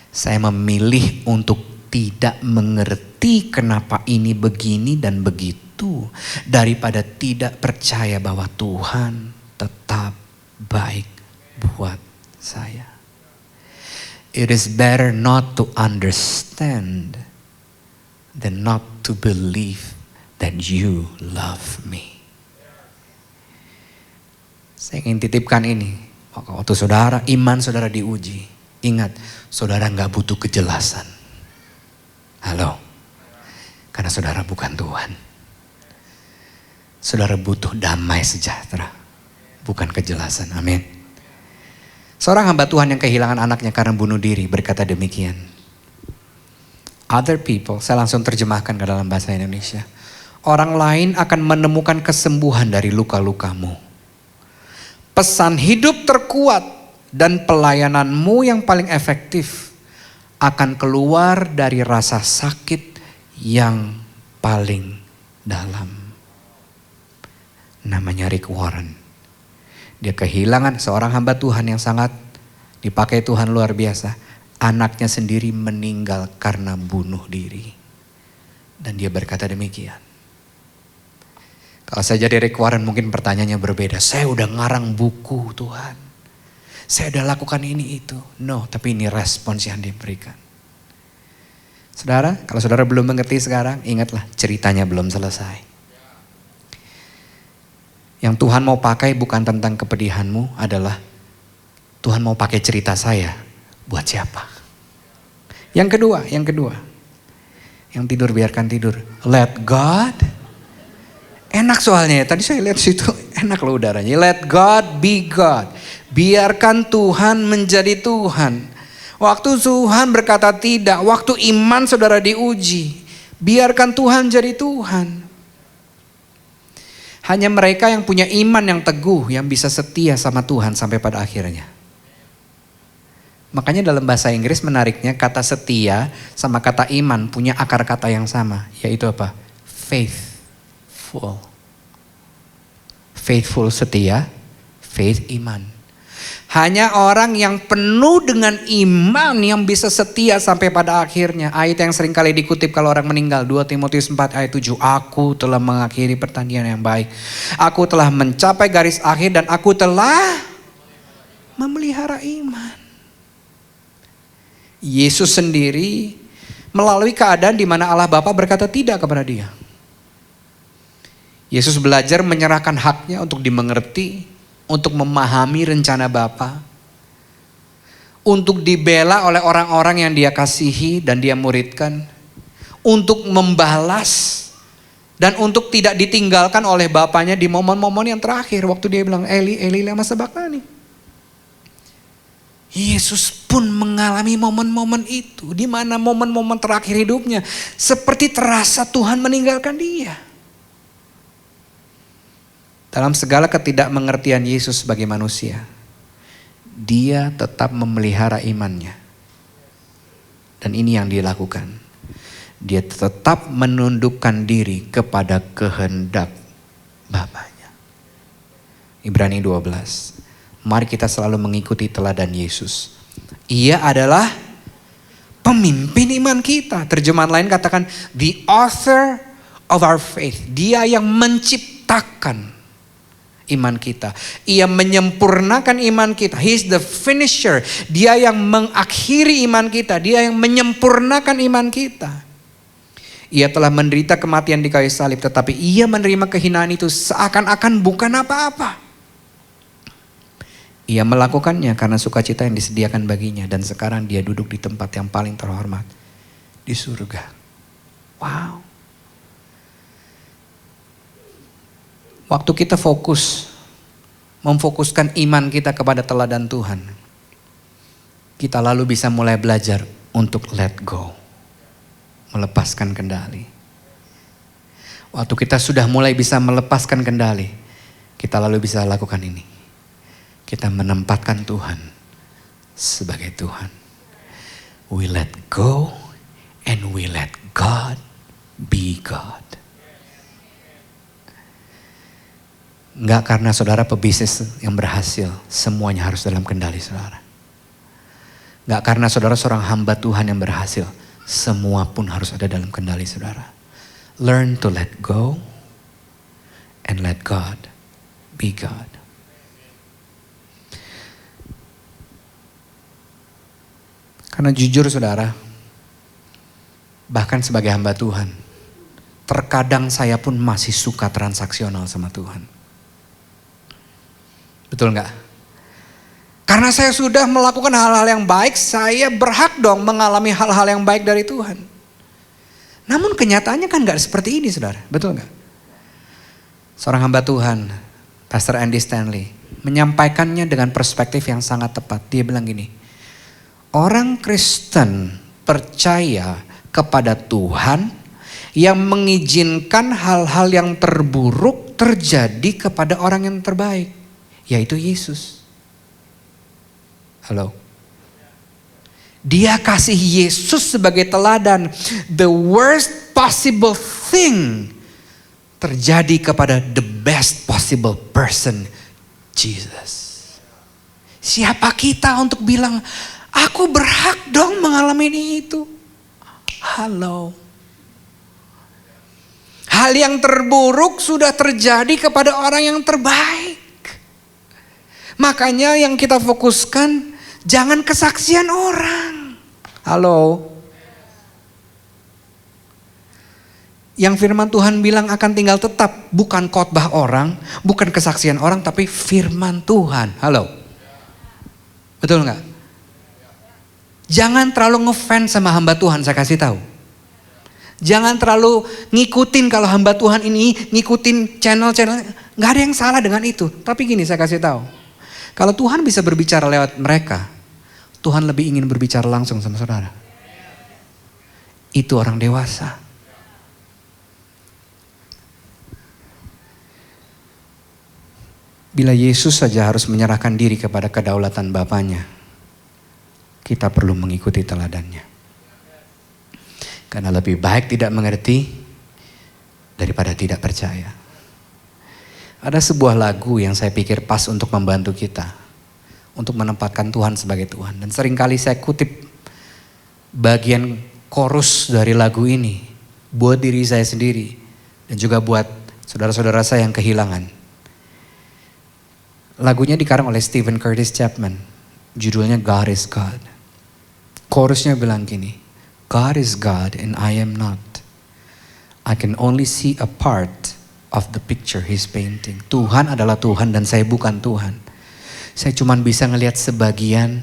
Saya memilih untuk tidak mengerti kenapa ini begini dan begitu, daripada tidak percaya bahwa Tuhan tetap baik buat saya. It is better not to understand than not to believe that you love me. Saya ingin titipkan ini. Waktu saudara, iman saudara diuji. Ingat, saudara gak butuh kejelasan. Halo. Karena saudara bukan Tuhan. Saudara butuh damai sejahtera. Bukan kejelasan. Amin. Seorang hamba Tuhan yang kehilangan anaknya karena bunuh diri berkata demikian. Other people, saya langsung terjemahkan ke dalam bahasa Indonesia. Orang lain akan menemukan kesembuhan dari luka-lukamu. Pesan hidup terkuat dan pelayananmu yang paling efektif akan keluar dari rasa sakit yang paling dalam. Namanya Rick Warren. Dia kehilangan seorang hamba Tuhan yang sangat dipakai Tuhan luar biasa. Anaknya sendiri meninggal karena bunuh diri. Dan dia berkata demikian. Kalau saya jadi Rick Warren mungkin pertanyaannya berbeda. Saya udah ngarang buku Tuhan. Saya udah lakukan ini itu. No, tapi ini respons yang diberikan. Saudara, kalau saudara belum mengerti sekarang, ingatlah ceritanya belum selesai. Yang Tuhan mau pakai bukan tentang kepedihanmu, adalah Tuhan mau pakai cerita saya buat siapa. Yang kedua. Yang tidur biarkan tidur. Let God. Enak soalnya ya, tadi saya lihat situ enak loh udaranya. Let God be God. Biarkan Tuhan menjadi Tuhan. Waktu Tuhan berkata tidak, waktu iman saudara diuji, biarkan Tuhan jadi Tuhan. Hanya mereka yang punya iman yang teguh yang bisa setia sama Tuhan sampai pada akhirnya. Makanya dalam bahasa Inggris menariknya kata setia sama kata iman punya akar kata yang sama, yaitu apa? Faithful. Faithful setia, faith iman. Hanya orang yang penuh dengan iman yang bisa setia sampai pada akhirnya. Ayat yang sering kali dikutip kalau orang meninggal. 2 Timotius 4 ayat 7. Aku telah mengakhiri pertandingan yang baik. Aku telah mencapai garis akhir dan aku telah memelihara iman. Yesus sendiri melalui keadaan di mana Allah Bapa berkata tidak kepada dia. Yesus belajar menyerahkan haknya untuk dimengerti. Untuk memahami rencana Bapa, untuk dibela oleh orang-orang yang dia kasihi dan dia muridkan, untuk membalas dan untuk tidak ditinggalkan oleh Bapanya di momen-momen yang terakhir waktu dia bilang Eli, Eli lama sabachthani. Yesus pun mengalami momen-momen itu, di mana momen-momen terakhir hidupnya seperti terasa Tuhan meninggalkan dia. Dalam segala ketidakmengertian Yesus sebagai manusia, dia tetap memelihara imannya. Dan ini yang dia lakukan. Dia tetap menundukkan diri kepada kehendak Bapanya. Ibrani 12. Mari kita selalu mengikuti teladan Yesus. Ia adalah pemimpin iman kita. Terjemahan lain katakan, the author of our faith. Dia yang menciptakan iman kita. Ia menyempurnakan iman kita. He is the finisher. Dia yang mengakhiri iman kita. Dia yang menyempurnakan iman kita. Ia telah menderita kematian di kayu salib, tetapi ia menerima kehinaan itu seakan-akan bukan apa-apa. Ia melakukannya karena sukacita yang disediakan baginya, dan sekarang dia duduk di tempat yang paling terhormat di surga. Wow. Waktu kita memfokuskan iman kita kepada teladan Tuhan, kita lalu bisa mulai belajar untuk let go, melepaskan kendali. Waktu kita sudah mulai bisa melepaskan kendali, kita lalu bisa lakukan ini. Kita menempatkan Tuhan sebagai Tuhan. We let go and we let God be God. Enggak karena saudara pebisnis yang berhasil, semuanya harus dalam kendali saudara. Enggak karena saudara seorang hamba Tuhan yang berhasil, semua pun harus ada dalam kendali saudara. Learn to let go and let God be God. Karena jujur saudara, bahkan sebagai hamba Tuhan, terkadang saya pun masih suka transaksional sama Tuhan. Betul enggak? Karena saya sudah melakukan hal-hal yang baik, saya berhak dong mengalami hal-hal yang baik dari Tuhan. Namun kenyataannya kan enggak seperti ini saudara, betul enggak? Seorang hamba Tuhan, Pastor Andy Stanley, menyampaikannya dengan perspektif yang sangat tepat. Dia bilang gini, orang Kristen percaya kepada Tuhan yang mengizinkan hal-hal yang terburuk terjadi kepada orang yang terbaik. Yaitu Yesus. Halo. Dia kasih Yesus sebagai teladan. The worst possible thing terjadi kepada the best possible person, Jesus. Siapa kita untuk bilang, aku berhak dong mengalami itu. Halo. Hal yang terburuk sudah terjadi kepada orang yang terbaik. Makanya yang kita fokuskan, jangan kesaksian orang. Halo. Yang firman Tuhan bilang akan tinggal tetap, bukan khotbah orang, bukan kesaksian orang, tapi firman Tuhan. Halo. Betul nggak? Jangan terlalu ngefans sama hamba Tuhan, saya kasih tahu. Jangan terlalu ngikutin kalau hamba Tuhan ini ngikutin channel-channel. Nggak ada yang salah dengan itu. Tapi gini saya kasih tahu. Kalau Tuhan bisa berbicara lewat mereka, Tuhan lebih ingin berbicara langsung sama saudara. Itu orang dewasa. Bila Yesus saja harus menyerahkan diri kepada kedaulatan Bapanya, kita perlu mengikuti teladannya. Karena lebih baik tidak mengerti daripada tidak percaya. Ada sebuah lagu yang saya pikir pas untuk membantu kita. Untuk menempatkan Tuhan sebagai Tuhan. Dan seringkali saya kutip bagian chorus dari lagu ini. Buat diri saya sendiri. Dan juga buat saudara-saudara saya yang kehilangan. Lagunya dikarang oleh Stephen Curtis Chapman. Judulnya God is God. Chorusnya bilang gini. God is God and I am not. I can only see a part of the picture He's painting. Tuhan adalah Tuhan dan saya bukan Tuhan. Saya cuma bisa ngelihat sebagian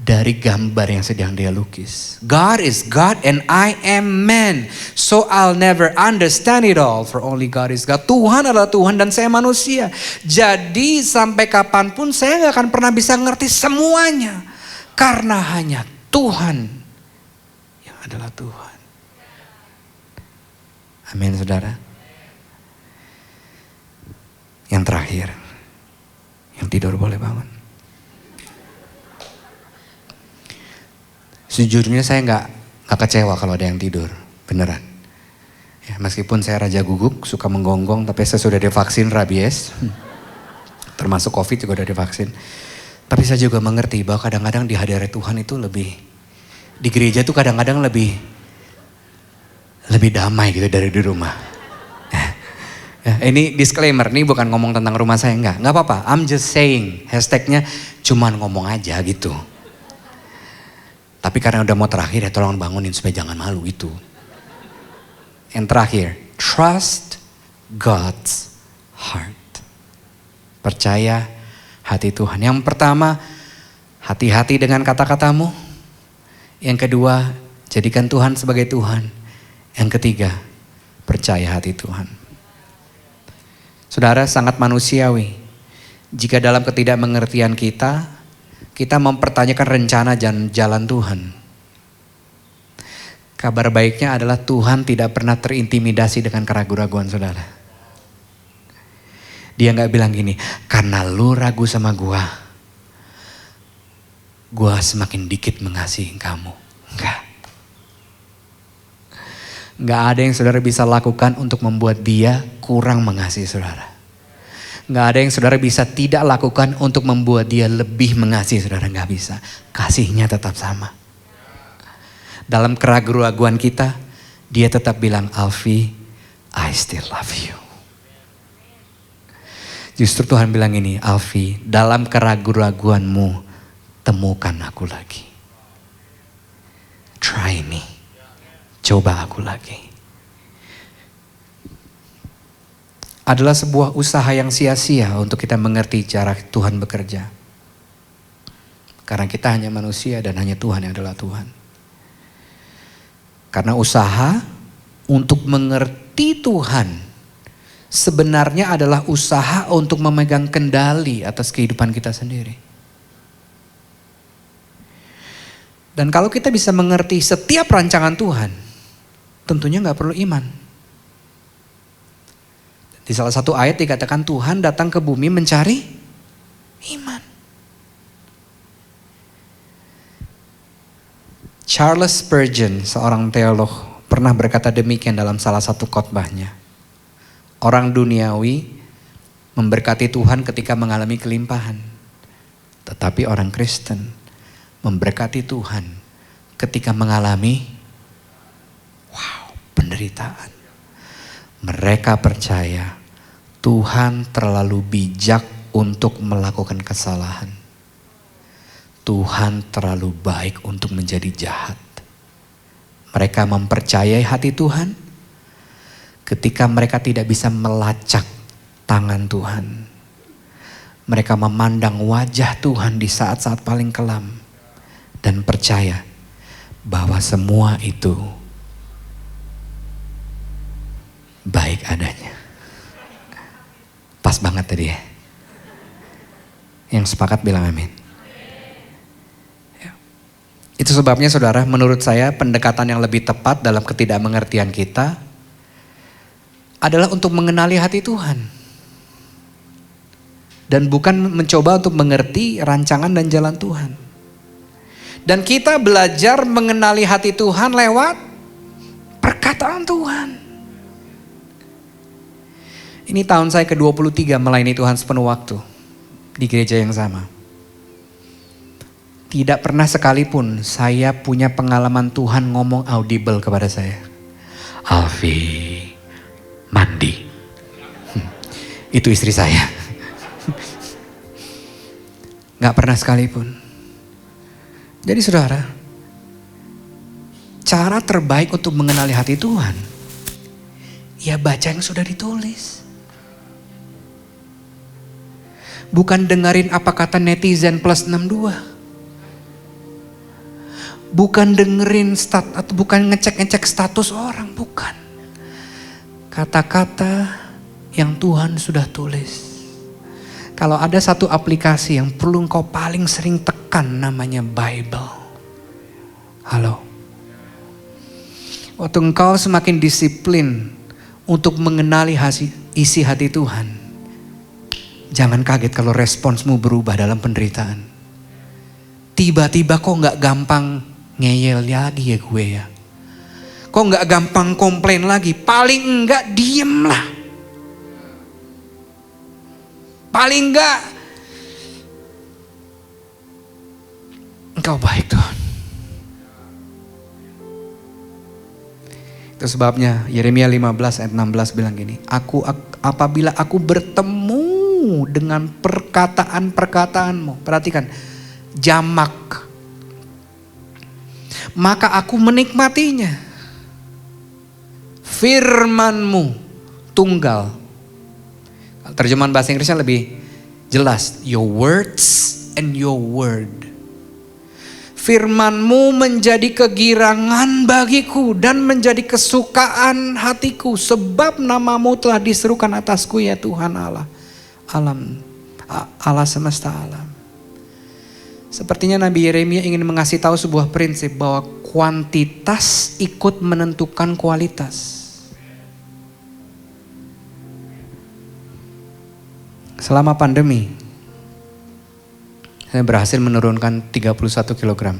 dari gambar yang sedang dia lukis. God is God and I am man. So I'll never understand it all. For only God is God. Tuhan adalah Tuhan dan saya manusia. Jadi sampai kapanpun saya gak akan pernah bisa ngerti semuanya. Karena hanya Tuhan yang adalah Tuhan. Amin saudara. Yang terakhir. Yang tidur boleh bangun. Sejujurnya saya nggak kecewa kalau ada yang tidur, beneran. Ya, meskipun saya raja guguk, suka menggonggong, tapi saya sudah divaksin rabies, termasuk COVID juga udah divaksin. Tapi saya juga mengerti bahwa kadang-kadang di hadirat Tuhan itu lebih, di gereja itu kadang-kadang lebih damai gitu dari di rumah. Ya, ini disclaimer, ini bukan ngomong tentang rumah saya, nggak apa-apa. I'm just saying, hashtagnya cuman ngomong aja gitu. Tapi karena udah mau terakhir ya tolong bangunin supaya jangan malu itu. Yang terakhir, trust God's heart. Percaya hati Tuhan. Yang pertama, hati-hati dengan kata-katamu. Yang kedua, jadikan Tuhan sebagai Tuhan. Yang ketiga, percaya hati Tuhan. Saudara, sangat manusiawi. Jika dalam ketidakmengertian kita mempertanyakan rencana dan jalan Tuhan. Kabar baiknya adalah Tuhan tidak pernah terintimidasi dengan keraguan-raguan saudara. Dia gak bilang gini, karena lu ragu sama gua semakin dikit mengasihi kamu. Enggak. Gak ada yang saudara bisa lakukan untuk membuat dia kurang mengasihi saudara. Gak ada yang saudara bisa tidak lakukan untuk membuat dia lebih mengasihi saudara. Gak bisa. Kasihnya tetap sama. Dalam keraguan-raguan kita, dia tetap bilang, Alfi, I still love you. Justru Tuhan bilang ini, Alfi, dalam keraguan-raguanmu, temukan aku lagi. Try me. Coba aku lagi. Adalah sebuah usaha yang sia-sia untuk kita mengerti cara Tuhan bekerja. Karena kita hanya manusia dan hanya Tuhan yang adalah Tuhan. Karena usaha untuk mengerti Tuhan sebenarnya adalah usaha untuk memegang kendali atas kehidupan kita sendiri. Dan kalau kita bisa mengerti setiap rancangan Tuhan, tentunya gak perlu iman. Di salah satu ayat dikatakan Tuhan datang ke bumi mencari iman. Charles Spurgeon, seorang teolog, pernah berkata demikian dalam salah satu khotbahnya. Orang duniawi memberkati Tuhan ketika mengalami kelimpahan. Tetapi orang Kristen memberkati Tuhan ketika mengalami penderitaan. Mereka percaya Tuhan terlalu bijak untuk melakukan kesalahan. Tuhan terlalu baik untuk menjadi jahat. Mereka mempercayai hati Tuhan ketika mereka tidak bisa melacak tangan Tuhan. Mereka memandang wajah Tuhan di saat-saat paling kelam dan percaya bahwa semua itu baik adanya. Pas banget tadi ya. Yang sepakat bilang amin. Ya. Itu sebabnya saudara, menurut saya pendekatan yang lebih tepat dalam ketidakmengertian kita adalah untuk mengenali hati Tuhan. Dan bukan mencoba untuk mengerti rancangan dan jalan Tuhan. Dan kita belajar mengenali hati Tuhan lewat perkataan Tuhan. Ini tahun saya ke-23 melayani Tuhan sepenuh waktu di gereja yang sama. Tidak pernah sekalipun saya punya pengalaman Tuhan ngomong audible kepada saya. Alfi, mandi. Itu istri saya. Gak pernah sekalipun. Jadi saudara, cara terbaik untuk mengenali hati Tuhan, ya baca yang sudah ditulis. Bukan dengerin apa kata netizen plus 62. Bukan dengerin atau bukan ngecek-ngecek status orang, bukan. Kata-kata yang Tuhan sudah tulis. Kalau ada satu aplikasi yang perlu engkau paling sering tekan, namanya Bible. Halo. Waktu engkau semakin disiplin untuk mengenali isi hati Tuhan, jangan kaget kalau responsmu berubah dalam penderitaan. Tiba-tiba kok gak gampang ngeyel lagi ya gue ya. Kok gak gampang komplain lagi. Paling enggak diem lah. Paling enggak engkau baik Tuhan. Itu sebabnya Yeremia 15 ayat 16 bilang gini. Apabila aku bertemu dengan perkataan-perkataanmu. Perhatikan. Jamak. Maka aku menikmatinya. Firmanmu tunggal. Terjemahan bahasa Inggrisnya lebih jelas. Your words and your word. Firmanmu menjadi kegirangan bagiku dan menjadi kesukaan hatiku. Sebab namamu telah diserukan atasku ya Tuhan Allah. Allah semesta alam. Sepertinya Nabi Yeremia ingin mengasih tahu sebuah prinsip bahwa kuantitas ikut menentukan kualitas. Selama pandemi, saya berhasil menurunkan 31 kg.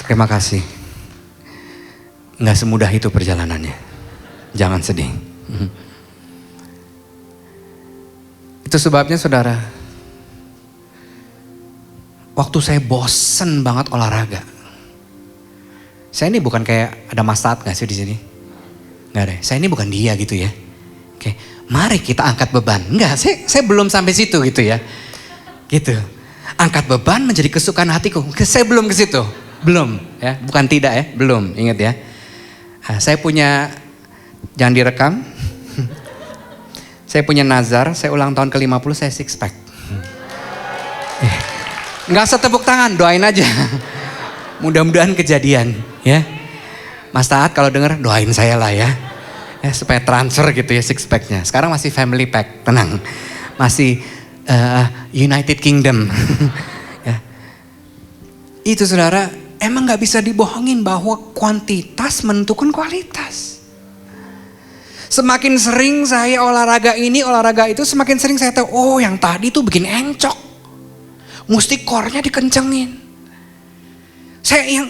Terima kasih. Nggak semudah itu perjalanannya. Jangan sedih. Itu sebabnya saudara, waktu saya bosen banget olahraga. Saya ini bukan kayak ada Mas Taat gak sih di sini? Nggak ada. Saya ini bukan dia gitu ya. Oke, mari kita angkat beban. Enggak, saya belum sampai situ gitu ya. Gitu. Angkat beban menjadi kesukaan hatiku. Saya belum ke situ. Belum ya, bukan tidak ya, belum. Ingat ya. Saya punya, jangan direkam. Saya punya nazar, saya ulang tahun ke-50 saya six pack. Enggak usah tepuk tangan, doain aja. Mudah-mudahan kejadian ya. Mas Taat kalau denger doain saya lah ya. Supaya transfer gitu ya six packnya. Sekarang masih family pack, tenang. Masih United Kingdom. Ya. Itu saudara, emang gak bisa dibohongin bahwa kuantitas menentukan kualitas. Semakin sering saya olahraga ini, olahraga itu, semakin sering saya tahu, oh yang tadi tuh bikin encok. Mesti core-nya dikencengin. Saya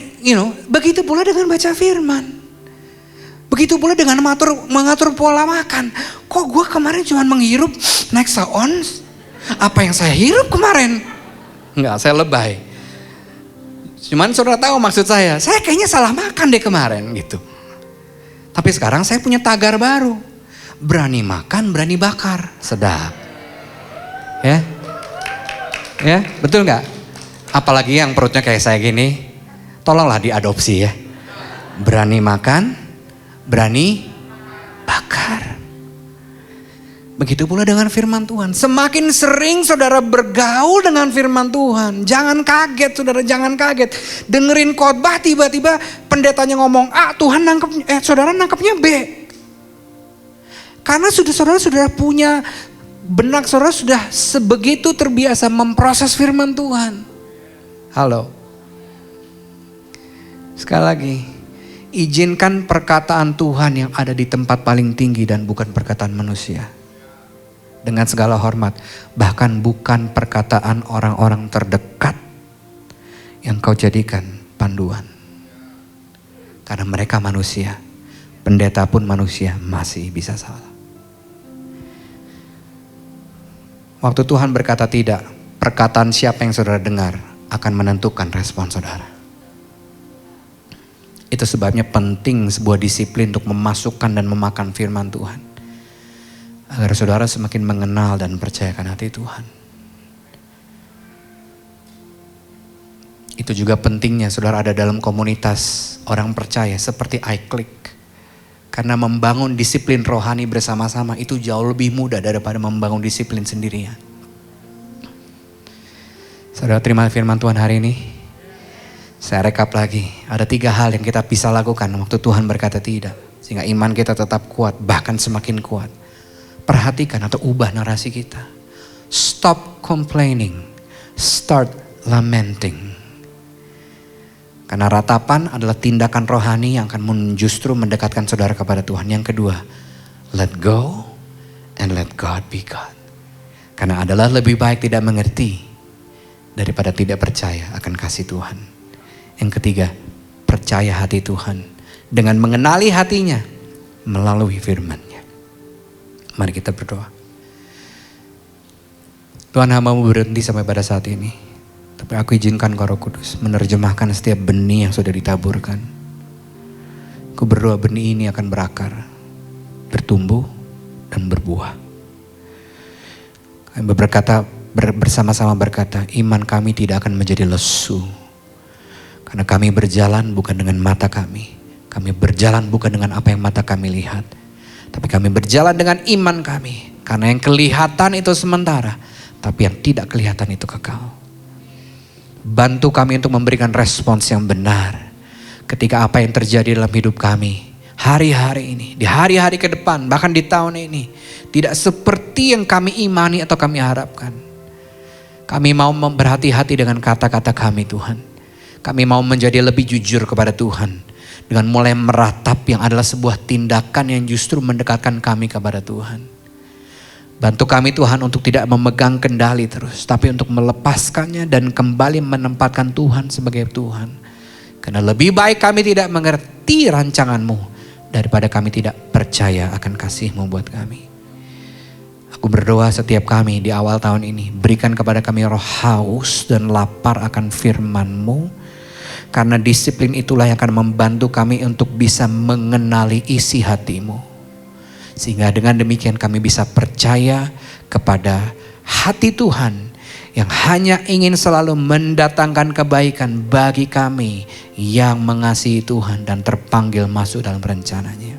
begitu pula dengan baca firman. Begitu pula dengan mengatur pola makan. Kok gue kemarin cuma menghirup next ounce? Apa yang saya hirup kemarin? Enggak, saya lebay. Cuman saudara tahu maksud saya kayaknya salah makan deh kemarin gitu. Tapi sekarang saya punya tagar baru. Berani makan, berani bakar. Sedap. Ya, betul nggak? Apalagi yang perutnya kayak saya gini, tolonglah diadopsi ya. Berani makan, berani bakar. Begitu pula dengan firman Tuhan. Semakin sering saudara bergaul dengan firman Tuhan, jangan kaget saudara, jangan kaget. Dengerin khotbah tiba-tiba pendetanya ngomong A, Tuhan saudara nangkepnya B. Karena saudara sudah punya benak, saudara sudah sebegitu terbiasa memproses firman Tuhan. Halo. Sekali lagi, izinkan perkataan Tuhan yang ada di tempat paling tinggi dan bukan perkataan manusia. Dengan segala hormat, bahkan bukan perkataan orang-orang terdekat yang kau jadikan panduan. Karena mereka manusia, pendeta pun manusia, masih bisa salah. Waktu Tuhan berkata tidak, perkataan siapa yang saudara dengar akan menentukan respon saudara. Itu sebabnya penting sebuah disiplin untuk memasukkan dan memakan firman Tuhan. Agar saudara semakin mengenal dan percayakan hati Tuhan. Itu juga pentingnya saudara ada dalam komunitas orang percaya seperti iClick. Karena membangun disiplin rohani bersama-sama itu jauh lebih mudah daripada membangun disiplin sendirian. Saudara terima firman Tuhan hari ini. Saya rekap lagi. Ada 3 hal yang kita bisa lakukan waktu Tuhan berkata tidak. Sehingga iman kita tetap kuat, bahkan semakin kuat. Perhatikan atau ubah narasi kita. Stop complaining. Start lamenting. Karena ratapan adalah tindakan rohani yang akan justru mendekatkan saudara kepada Tuhan. Yang kedua, let go and let God be God. Karena adalah lebih baik tidak mengerti daripada tidak percaya akan kasih Tuhan. Yang ketiga, percaya hati Tuhan dengan mengenali hatinya melalui firman-Nya. Mari kita berdoa. Tuhan, hamba-Mu berhenti sampai pada saat ini. Tapi aku izinkan Kau Roh Kudus menerjemahkan setiap benih yang sudah ditaburkan. Aku berdoa benih ini akan berakar, bertumbuh dan berbuah. Kami bersama-sama berkata, iman kami tidak akan menjadi lesu. Karena kami berjalan bukan dengan mata kami. Kami berjalan bukan dengan apa yang mata kami lihat. Tapi kami berjalan dengan iman kami. Karena yang kelihatan itu sementara. Tapi yang tidak kelihatan itu kekal. Bantu kami untuk memberikan respons yang benar. Ketika apa yang terjadi dalam hidup kami. Hari-hari ini, di hari-hari ke depan, bahkan di tahun ini. Tidak seperti yang kami imani atau kami harapkan. Kami mau berhati-hati dengan kata-kata kami Tuhan. Kami mau menjadi lebih jujur kepada Tuhan. Dengan mulai meratap yang adalah sebuah tindakan yang justru mendekatkan kami kepada Tuhan. Bantu kami Tuhan untuk tidak memegang kendali terus. Tapi untuk melepaskannya dan kembali menempatkan Tuhan sebagai Tuhan. Karena lebih baik kami tidak mengerti rancangan-Mu. Daripada kami tidak percaya akan kasih-Mu buat kami. Aku berdoa setiap kami di awal tahun ini. Berikan kepada kami roh haus dan lapar akan firman-Mu. Karena disiplin itulah yang akan membantu kami untuk bisa mengenali isi hati-Mu. Sehingga dengan demikian kami bisa percaya kepada hati Tuhan yang hanya ingin selalu mendatangkan kebaikan bagi kami yang mengasihi Tuhan dan terpanggil masuk dalam rencananya.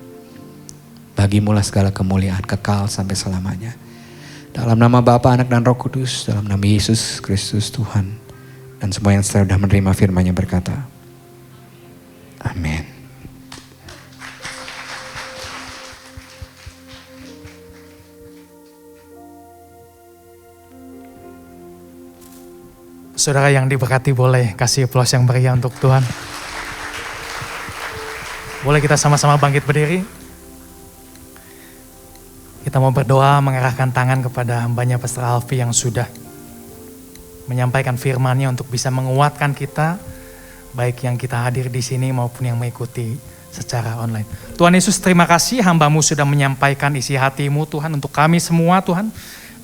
Bagimulah segala kemuliaan kekal sampai selamanya. Dalam nama Bapa, Anak dan Roh Kudus, dalam nama Yesus Kristus Tuhan. Dan semua yang sudah menerima firman-Nya berkata, amin. Saudara yang diberkati boleh kasih aplaus yang meriah untuk Tuhan. Boleh kita sama-sama bangkit berdiri. Kita mau berdoa mengarahkan tangan kepada hambanya Pastor Alfi yang sudah menyampaikan firman-Nya untuk bisa menguatkan kita, baik yang kita hadir di sini maupun yang mengikuti secara online. Tuhan Yesus, terima kasih hamba-Mu sudah menyampaikan isi hati-Mu Tuhan untuk kami semua Tuhan.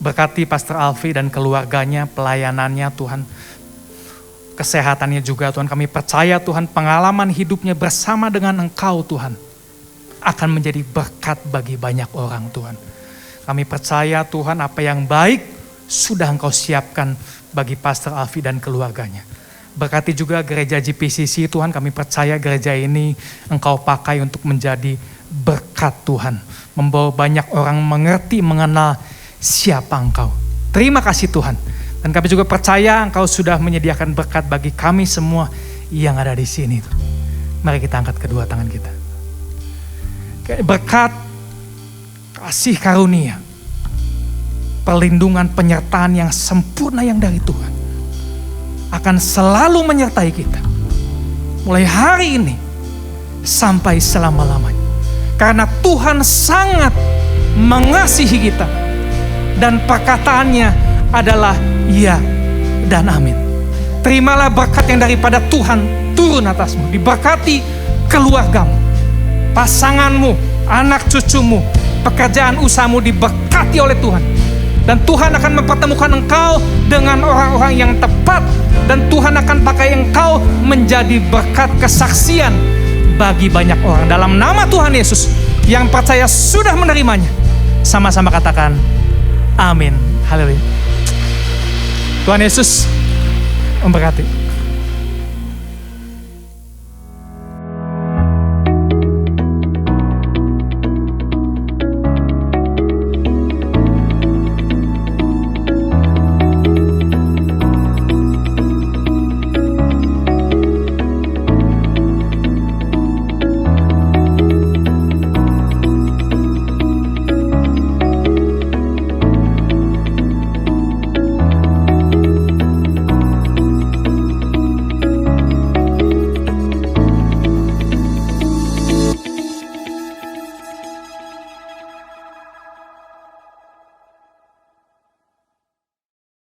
Berkati Pastor Alfi dan keluarganya, pelayanannya Tuhan. Kesehatannya juga Tuhan, kami percaya Tuhan pengalaman hidupnya bersama dengan Engkau Tuhan akan menjadi berkat bagi banyak orang Tuhan. Kami percaya Tuhan apa yang baik sudah Engkau siapkan bagi Pastor Alfi dan keluarganya. Berkati juga gereja GPCC Tuhan, kami percaya gereja ini Engkau pakai untuk menjadi berkat Tuhan. Membawa banyak orang mengerti, mengenal siapa Engkau. Terima kasih Tuhan. Dan kami juga percaya Engkau sudah menyediakan berkat bagi kami semua yang ada di sini. Mari kita angkat kedua tangan kita. Berkat, kasih karunia, perlindungan, penyertaan yang sempurna yang dari Tuhan akan selalu menyertai kita. Mulai hari ini sampai selama-lamanya. Karena Tuhan sangat mengasihi kita. Dan perkataannya adalah ya dan amin. Terimalah berkat yang daripada Tuhan turun atasmu. Diberkati keluargamu, pasanganmu, anak cucumu, pekerjaan usahamu diberkati oleh Tuhan. Dan Tuhan akan mempertemukan engkau dengan orang-orang yang tepat. Dan Tuhan akan pakai engkau menjadi berkat kesaksian bagi banyak orang. Dalam nama Tuhan Yesus, yang percaya sudah menerimanya, sama-sama katakan amin. Haleluya. Tuhan Yesus memberkati.